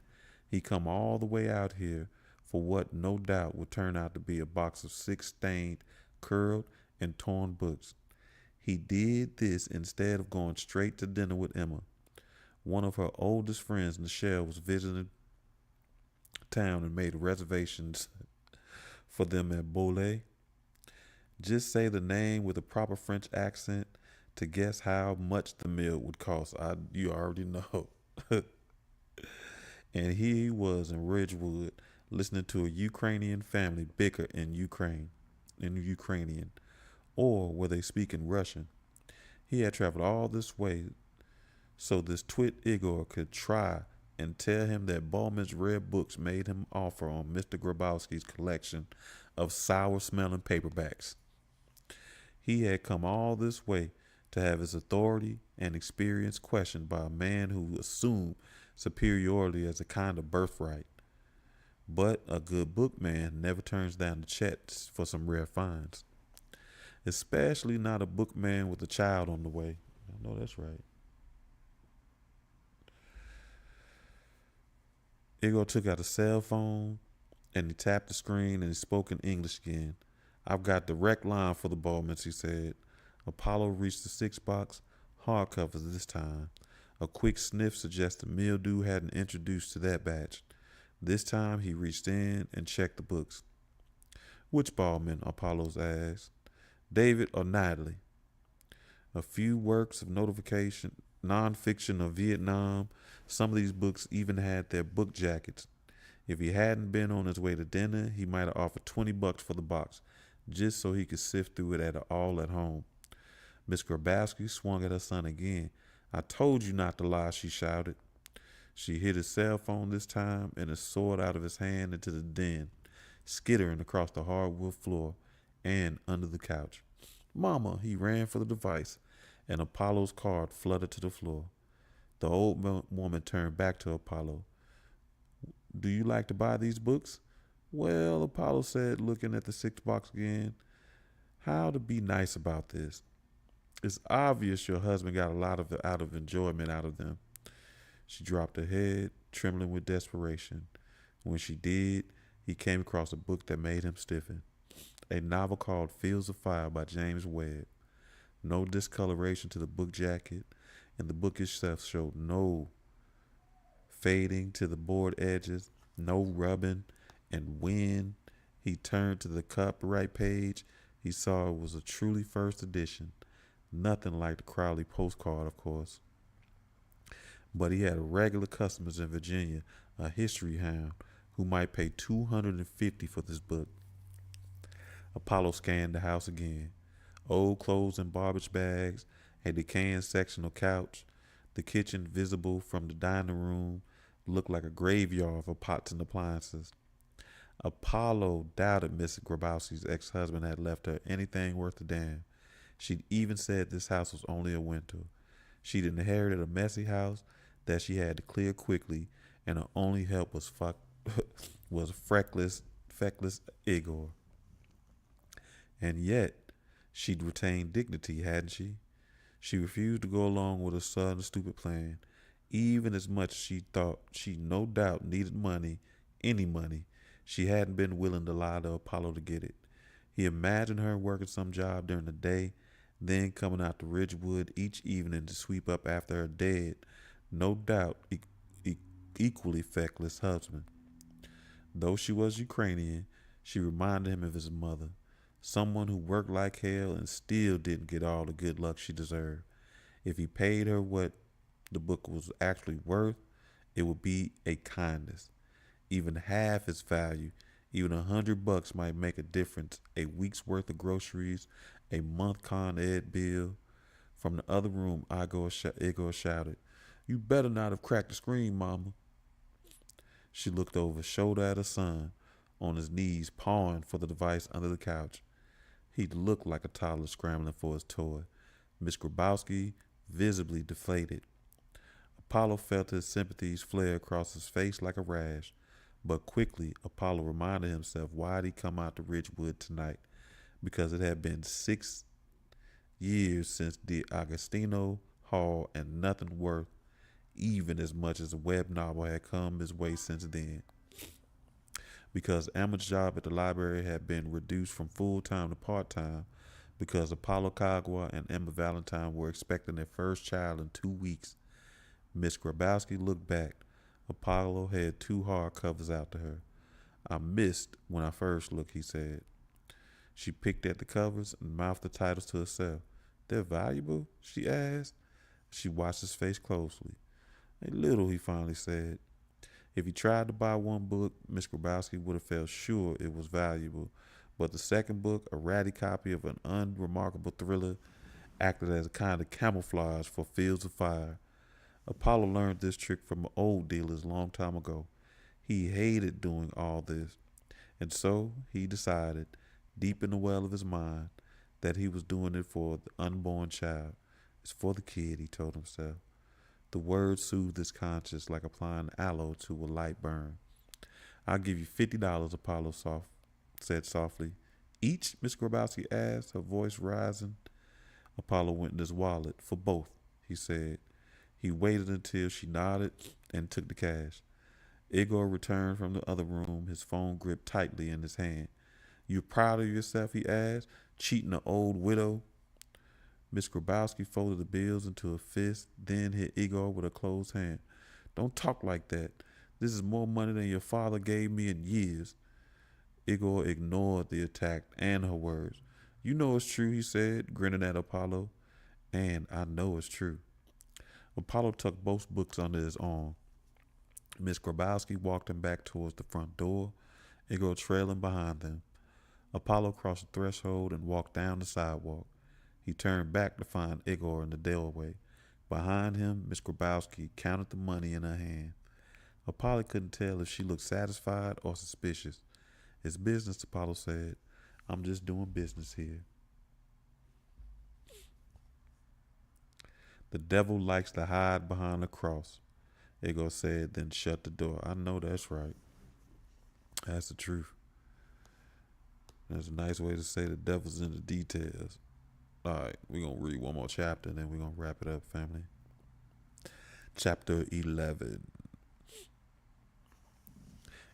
A: He'd come all the way out here for what no doubt would turn out to be a box of 6 stained, curled, and torn books. He did this instead of going straight to dinner with Emma. One of her oldest friends, Nichelle, was visiting town and made reservations for them at Bolet. Just say the name with a proper French accent to guess how much the meal would cost. You already know. And here he was in Ridgewood, listening to a Ukrainian family bicker in Ukrainian, or were they speaking Russian? He had traveled all this way so this twit Igor could try and tell him that Ballman's rare books made him offer on Mr. Grabowski's collection of sour-smelling paperbacks. He had come all this way to have his authority and experience questioned by a man who assumed superiority as a kind of birthright. But a good bookman never turns down the checks for some rare finds, especially not a bookman with a child on the way. I know that's right. Igor took out a cell phone and he tapped the screen and he spoke in English again. I've got direct line for the Baldwins, he said. Apollo reached the six box, hardcovers this time. A quick sniff suggested mildew hadn't introduced to that batch. This time he reached in and checked the books. Which Baldwin? Apollo's asked. David or Natalie? A few works of notification, nonfiction of Vietnam. Some of these books even had their book jackets. If he hadn't been on his way to dinner, he might have offered $20 for the box, just so he could sift through it all at home. Miss Grabowski swung at her son again. I told you not to lie, she shouted. She hit his cell phone this time and it soared out of his hand into the den, skittering across the hardwood floor and under the couch. Mama, he ran for the device, and Apollo's card fluttered to the floor. The old woman turned back to Apollo. Do you like to buy these books? Well, Apollo said, looking at the six box again. How to be nice about this? It's obvious your husband got a lot of enjoyment out of them. She dropped her head, trembling with desperation. When she did, he came across a book that made him stiffen. A novel called Fields of Fire by James Webb. No discoloration to the book jacket, and the book itself showed no fading to the board edges, no rubbing, and when he turned to the copyright page, he saw it was a truly first edition. Nothing like the Crowley postcard, of course. But he had regular customers in Virginia, a history hound, who might pay $250 for this book. Apollo scanned the house again. Old clothes in garbage bags, a decaying sectional couch, the kitchen visible from the dining room looked like a graveyard for pots and appliances. Apollo doubted Mrs. Grabowski's ex-husband had left her anything worth a damn. She'd even said this house was only a rental. She'd inherited a messy house that she had to clear quickly, and her only help was feckless Igor. And yet, she'd retained dignity, hadn't she? She refused to go along with her son's stupid plan, even as much as she thought she no doubt needed money, any money. She hadn't been willing to lie to Apollo to get it. He imagined her working some job during the day, then coming out to Ridgewood each evening to sweep up after her dead, no doubt equally feckless husband. Though she was Ukrainian, she reminded him of his mother, someone who worked like hell and still didn't get all the good luck she deserved. If he paid her what the book was actually worth, it would be a kindness. Even half its value, even $100 might make a difference. A week's worth of groceries, a month Con Ed bill. From the other room, Igor shouted, "You better not have cracked the screen, Mama." She looked over her shoulder at her son, on his knees, pawing for the device under the couch. He looked like a toddler scrambling for his toy. Miss Grabowski visibly deflated. Apollo felt his sympathies flare across his face like a rash. But quickly, Apollo reminded himself why he'd come out to Ridgewood tonight. Because it had been 6 years since the Agostino Hall, and nothing worth even as much as a web novel had come his way since then. Because Emma's job at the library had been reduced from full-time to part-time, because Apollo Kagwa and Emma Valentine were expecting their first child in 2 weeks. Miss Grabowski looked back. Apollo had 2 hardcovers out to her. I missed when I first looked, he said. She picked at the covers and mouthed the titles to herself. They're valuable? She asked. She watched his face closely. A little, he finally said. If he tried to buy one book, Miss Grabowski would have felt sure it was valuable. But the second book, a ratty copy of an unremarkable thriller, acted as a kind of camouflage for Fields of Fire. Apollo learned this trick from old dealers a long time ago. He hated doing all this. And so he decided, deep in the well of his mind, that he was doing it for the unborn child. It's for the kid, he told himself. The words soothed his conscience like applying aloe to a light burn. I'll give you $50, Apollo said softly. Each? Miss Grabowski asked, her voice rising. Apollo went in his wallet. For both, he said. He waited until she nodded and took the cash. Igor returned from the other room, his phone gripped tightly in his hand. You proud of yourself, he asked, cheating an old widow? Miss Grabowski folded the bills into a fist, then hit Igor with a closed hand. Don't talk like that. This is more money than your father gave me in years. Igor ignored the attack and her words. You know it's true, he said, grinning at Apollo. And I know it's true. Apollo tucked both books under his arm. Miss Grabowski walked him back towards the front door, Igor trailing behind them. Apollo crossed the threshold and walked down the sidewalk. He turned back to find Igor in the doorway. Behind him, Miss Grabowski counted the money in her hand. Apollo couldn't tell if she looked satisfied or suspicious. It's business, Apollo said. I'm just doing business here. The devil likes to hide behind the cross, Igor said, then shut the door. I know that's right. That's the truth. That's a nice way to say the devil's in the details. All right, we're going to read one more chapter, and then we're going to wrap it up, family. Chapter 11.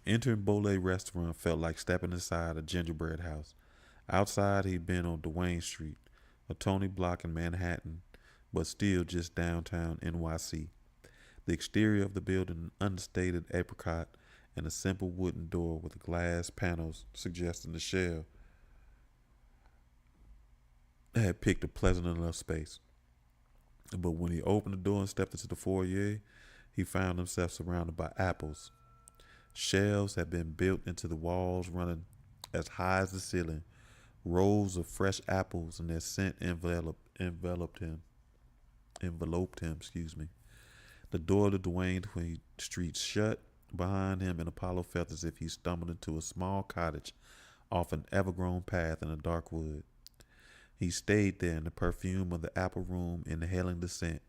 A: Entering Bolé restaurant felt like stepping inside a gingerbread house. Outside, he'd been on Duane Street, a Tony block in Manhattan, but still just downtown NYC. The exterior of the building, understated apricot, and a simple wooden door with glass panels suggesting the shell, had picked a pleasant enough space. But when he opened the door and stepped into the foyer, he found himself surrounded by apples. Shelves had been built into the walls, running as high as the ceiling. Rows of fresh apples and their scent enveloped him. The door to Duane Street shut behind him, and Apollo felt as if he stumbled into a small cottage off an evergrown path in a dark wood. He stayed there in the perfume of the apple room, inhaling the scent.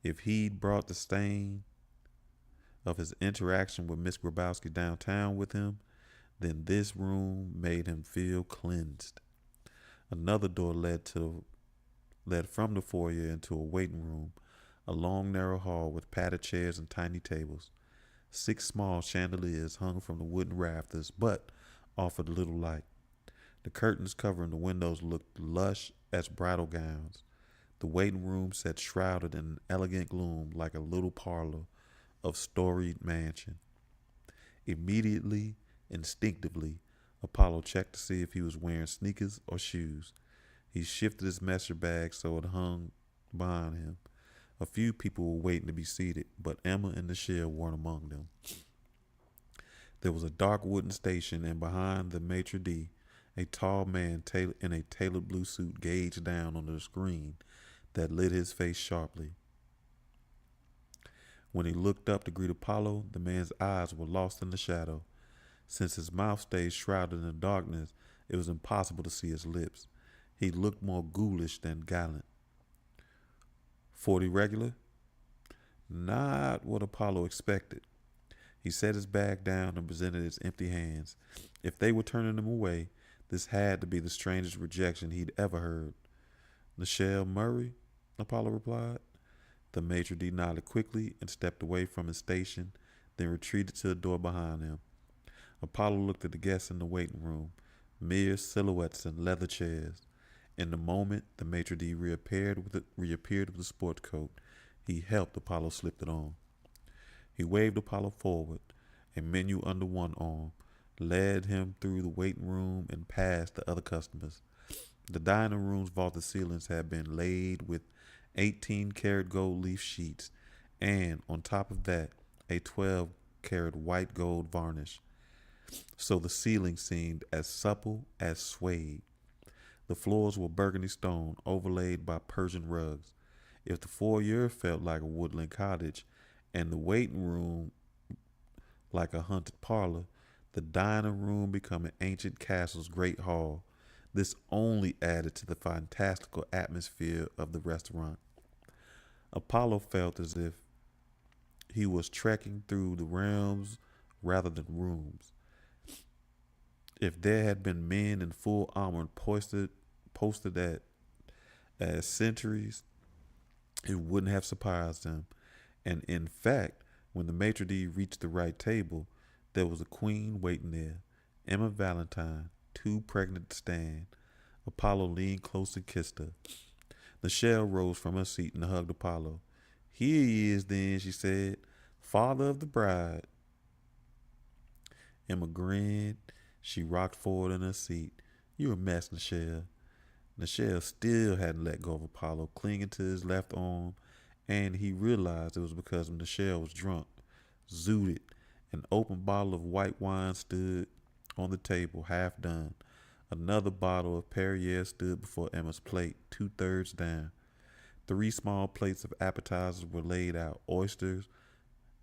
A: If he'd brought the stain of his interaction with Miss Grabowski downtown with him, then this room made him feel cleansed. Another door led from the foyer into a waiting room, a long narrow hall with padded chairs and tiny tables. 6 small chandeliers hung from the wooden rafters, but offered little light. The curtains covering the windows looked lush as bridal gowns. The waiting room sat shrouded in an elegant gloom like a little parlor of storied mansion. Immediately, instinctively, Apollo checked to see if he was wearing sneakers or shoes. He shifted his messenger bag so it hung behind him. A few people were waiting to be seated, but Emma and Nichelle weren't among them. There was a dark wooden station, and behind the maitre d', a tall man in a tailored blue suit gazed down on the screen that lit his face sharply. When he looked up to greet Apollo, the man's eyes were lost in the shadow. Since his mouth stayed shrouded in the darkness, it was impossible to see his lips. He looked more ghoulish than gallant. 40 regular? Not what Apollo expected. He set his bag down and presented his empty hands. If they were turning him away, this had to be the strangest rejection he'd ever heard. Nichelle Murray? Apollo replied. The maitre d' nodded quickly and stepped away from his station, then retreated to the door behind him. Apollo looked at the guests in the waiting room, mere silhouettes in leather chairs. In a moment, the maitre d' reappeared with a sport coat. He helped Apollo slip it on. He waved Apollo forward, a menu under one arm, led him through the waiting room and past the other customers. The dining room's vaulted ceilings had been laid with 18-karat gold leaf sheets, and on top of that, a 12-karat white gold varnish. So the ceiling seemed as supple as suede. The floors were burgundy stone, overlaid by Persian rugs. If the foyer felt like a woodland cottage, and the waiting room like a haunted parlor, the dining room became an ancient castle's great hall. This only added to the fantastical atmosphere of the restaurant. Apollo felt as if he was trekking through the realms rather than rooms. If there had been men in full armor posted at as sentries, it wouldn't have surprised him. And in fact, when the maitre d' reached the right table, there was a queen waiting there. Emma Valentine, too pregnant to stand. Apollo leaned close and kissed her. Nichelle rose from her seat and hugged Apollo. Here he is, then, she said, father of the bride. Emma grinned. She rocked forward in her seat. You're a mess, Nichelle. Nichelle still hadn't let go of Apollo, clinging to his left arm, and he realized it was because Nichelle was drunk. Zooted. An open bottle of white wine stood on the table, half done. Another bottle of Perrier stood before Emma's plate, 2/3 down. 3 small plates of appetizers were laid out, oysters,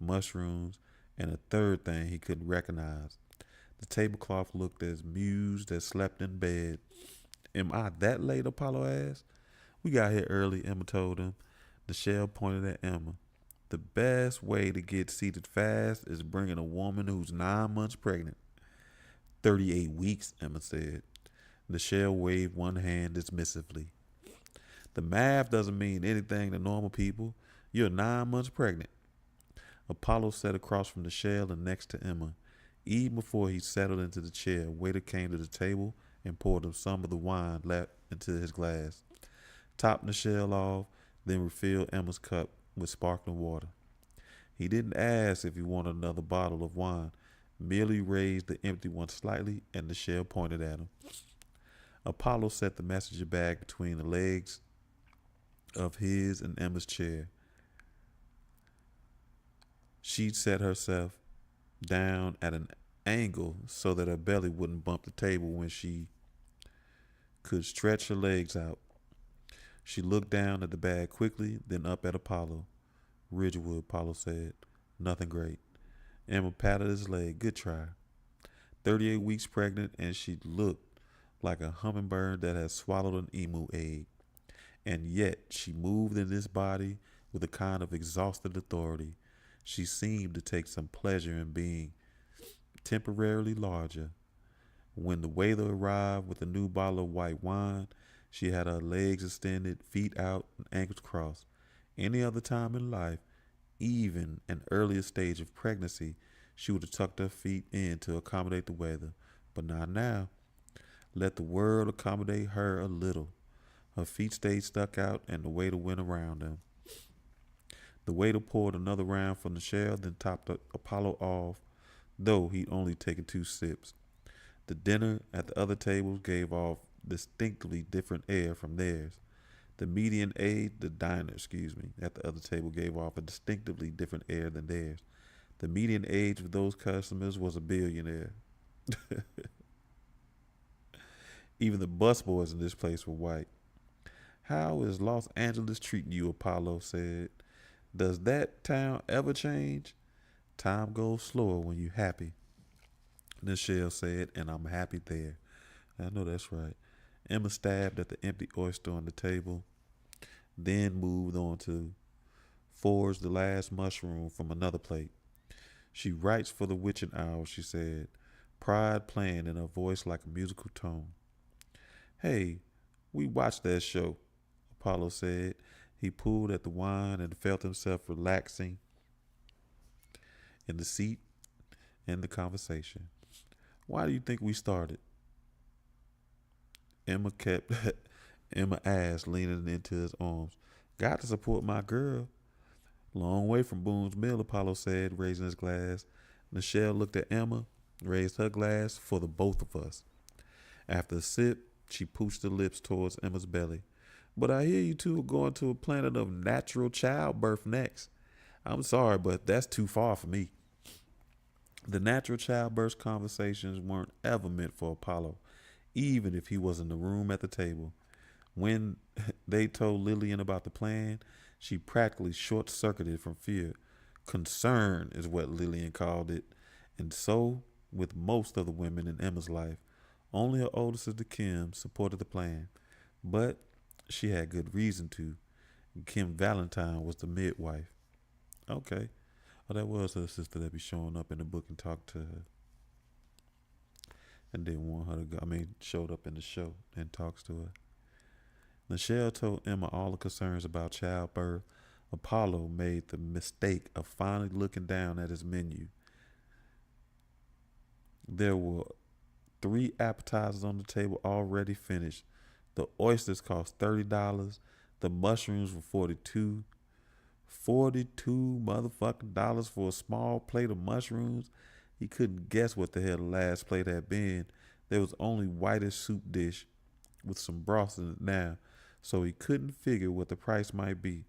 A: mushrooms, and a third thing he couldn't recognize. The tablecloth looked as mused as slept in bed. Am I that late? Apollo asked. We got here early, Emma told him. Nichelle pointed at Emma. The best way to get seated fast is bringing a woman who's 9 months pregnant. 38 weeks, Emma said. Nichelle waved one hand dismissively. The math doesn't mean anything to normal people. You're 9 months pregnant. Apollo sat across from Nichelle and next to Emma. Even before he settled into the chair, a waiter came to the table and poured him some of the wine left into his glass. Topped Nichelle off, then refilled Emma's cup with sparkling water. He didn't ask if he wanted another bottle of wine, merely raised the empty one slightly, and Nichelle pointed at him. Apollo set the messenger bag between the legs of his and Emma's chair. She'd set herself down at an angle so that her belly wouldn't bump the table when she could stretch her legs out. She looked down at the bag quickly, then up at Apollo. Ridgewood, Apollo said. Nothing great. Emma patted his leg. Good try. 38 weeks pregnant, and she looked like a hummingbird that had swallowed an emu egg. And yet she moved in this body with a kind of exhausted authority. She seemed to take some pleasure in being temporarily larger. When the waiter arrived with a new bottle of white wine, she had her legs extended, feet out, and ankles crossed. Any other time in life, even an earlier stage of pregnancy, she would have tucked her feet in to accommodate the weather. But not now. Let the world accommodate her a little. Her feet stayed stuck out, and the waiter went around them. The waiter poured another round for Nichelle, then topped Apollo off, though he'd only taken 2 sips. The dinner at the other tables gave off distinctly different air from theirs. The diner, at the other table gave off a distinctively different air than theirs. The median age of those customers was a billionaire. Even the busboys in this place were white. How is Los Angeles treating you? Apollo said. Does that town ever change? Time goes slower when you're happy, Nichelle said, and I'm happy there. I know that's right. Emma stabbed at the empty oyster on the table, then moved on to forge the last mushroom from another plate. She writes for the witching hour, she said, pride playing in her voice like a musical tone. Hey, we watched that show, Apollo said. He pulled at the wine and felt himself relaxing in the seat and the conversation. Why do you think we started? Emma asked, leaning into his arms. Got to support my girl. Long way from Boone's Mill, Apollo said, raising his glass. Nichelle looked at Emma, raised her glass for the both of us. After a sip, she pooched her lips towards Emma's belly. But I hear you two are going to a planet of natural childbirth next. I'm sorry, but that's too far for me. The natural childbirth conversations weren't ever meant for Apollo, even if he was in the room at the table. When they told Lillian about the plan, she practically short-circuited from fear. Concern is what Lillian called it. And so, with most of the women in Emma's life, Only her older sister Kim supported the plan, but she had good reason to. Kim Valentine was the midwife. Okay. Oh, that was her sister that be showing up in the book and talk to her and didn't want her to go. I mean, showed up in the show and talks to her. Michelle told Emma all the concerns about childbirth. Apollo made the mistake of finally looking down at his menu. There were three appetizers on the table already finished. The oysters cost $30. The mushrooms were 42. 42 motherfucking dollars for a small plate of mushrooms. He couldn't guess what the hell the last plate had been. There was only whitish soup dish with some broth in it now, so he couldn't figure what the price might be.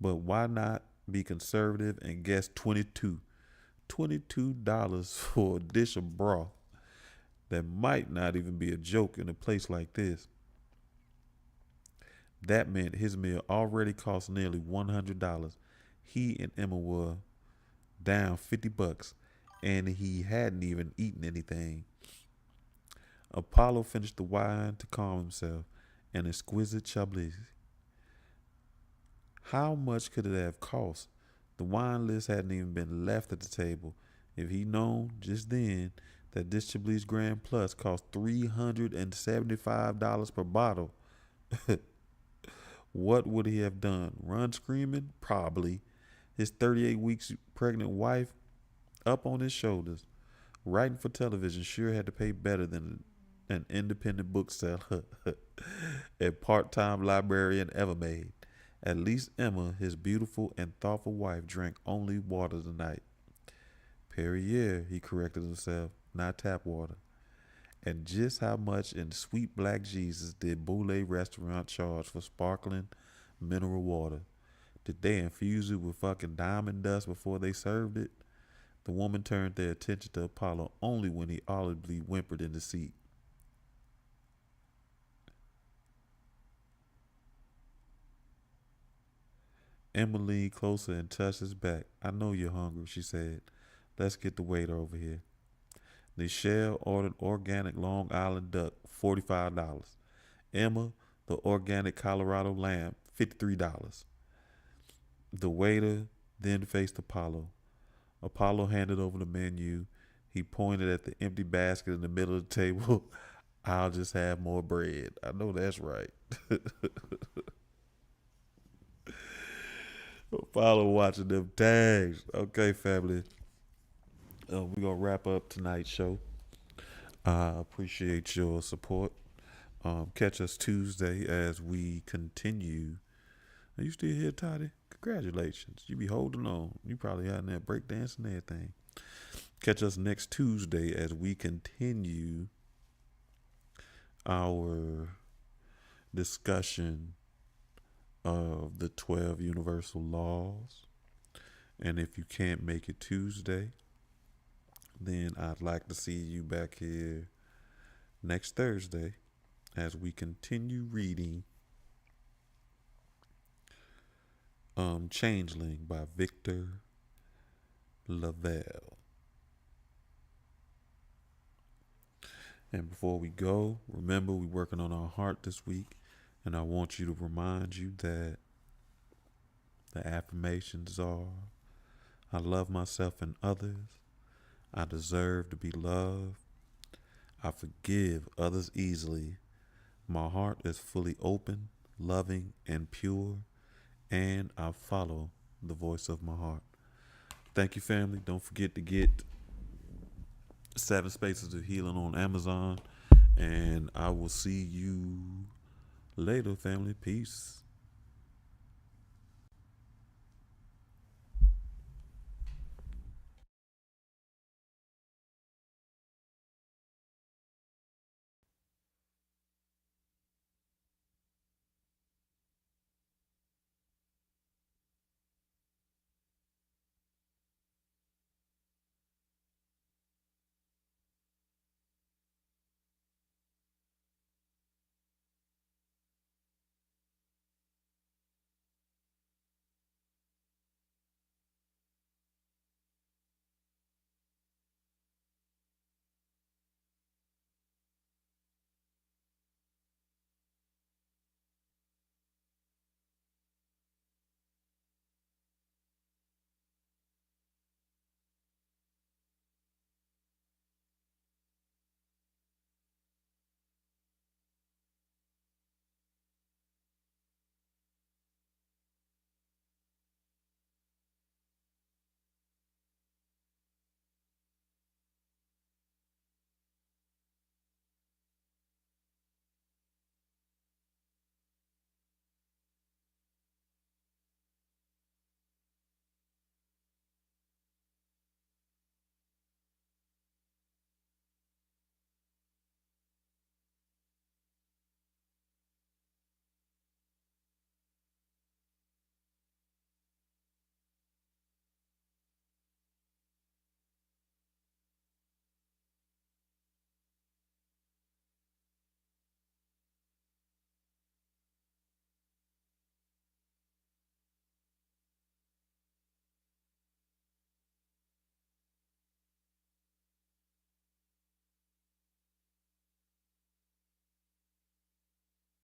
A: But why not be conservative and guess 22? $22 for a dish of broth that might not even be a joke in a place like this. That meant his meal already cost nearly $100. He and Emma were down $50, and he hadn't even eaten anything. Apollo finished the wine to calm himself, an exquisite Chablis. How much could it have cost? The wine list hadn't even been left at the table. If he'd known just then that this Chablis Grand Plus cost $375 per bottle, what would he have done? Run screaming? Probably. His 38 weeks pregnant wife up on his shoulders. Writing for television sure had to pay better than an independent bookseller and part-time librarian ever made. At least Emma, his beautiful and thoughtful wife, drank only water tonight. Perrier, he corrected himself, not tap water. And just how much in Sweet Black Jesus did Boulay Restaurant charge for sparkling mineral water? Did they infuse it with fucking diamond dust before they served it? The woman turned their attention to Apollo only when he audibly whimpered in the seat. Emma leaned closer and touched his back. I know you're hungry, she said. Let's get the waiter over here. Nichelle ordered organic Long Island duck, $45. Emma, the organic Colorado lamb, $53. The waiter then faced Apollo. Apollo handed over the menu. He pointed at the empty basket in the middle of the table. I'll just have more bread. I know that's right. Apollo watching them tags. Okay, family. We're going to wrap up tonight's show. I appreciate your support. Catch us Tuesday as we continue. Are you still here, Toddy? Congratulations. You be holding on. You probably out in there breakdancing and everything. Catch us next Tuesday as we continue our discussion of the 12 universal laws. And if you can't make it Tuesday, then I'd like to see you back here next Thursday as we continue reading Changeling by Victor Lavalle. And before we go, remember we're working on our heart this week, and I want you to remind you that the affirmations are: I love myself and others. I deserve to be loved. I forgive others easily. My heart is fully open, loving, and pure, and I follow the voice of my heart. Thank you, family. Don't forget to get 7 Spaces of Healing on Amazon, and I will see you later, family. Peace.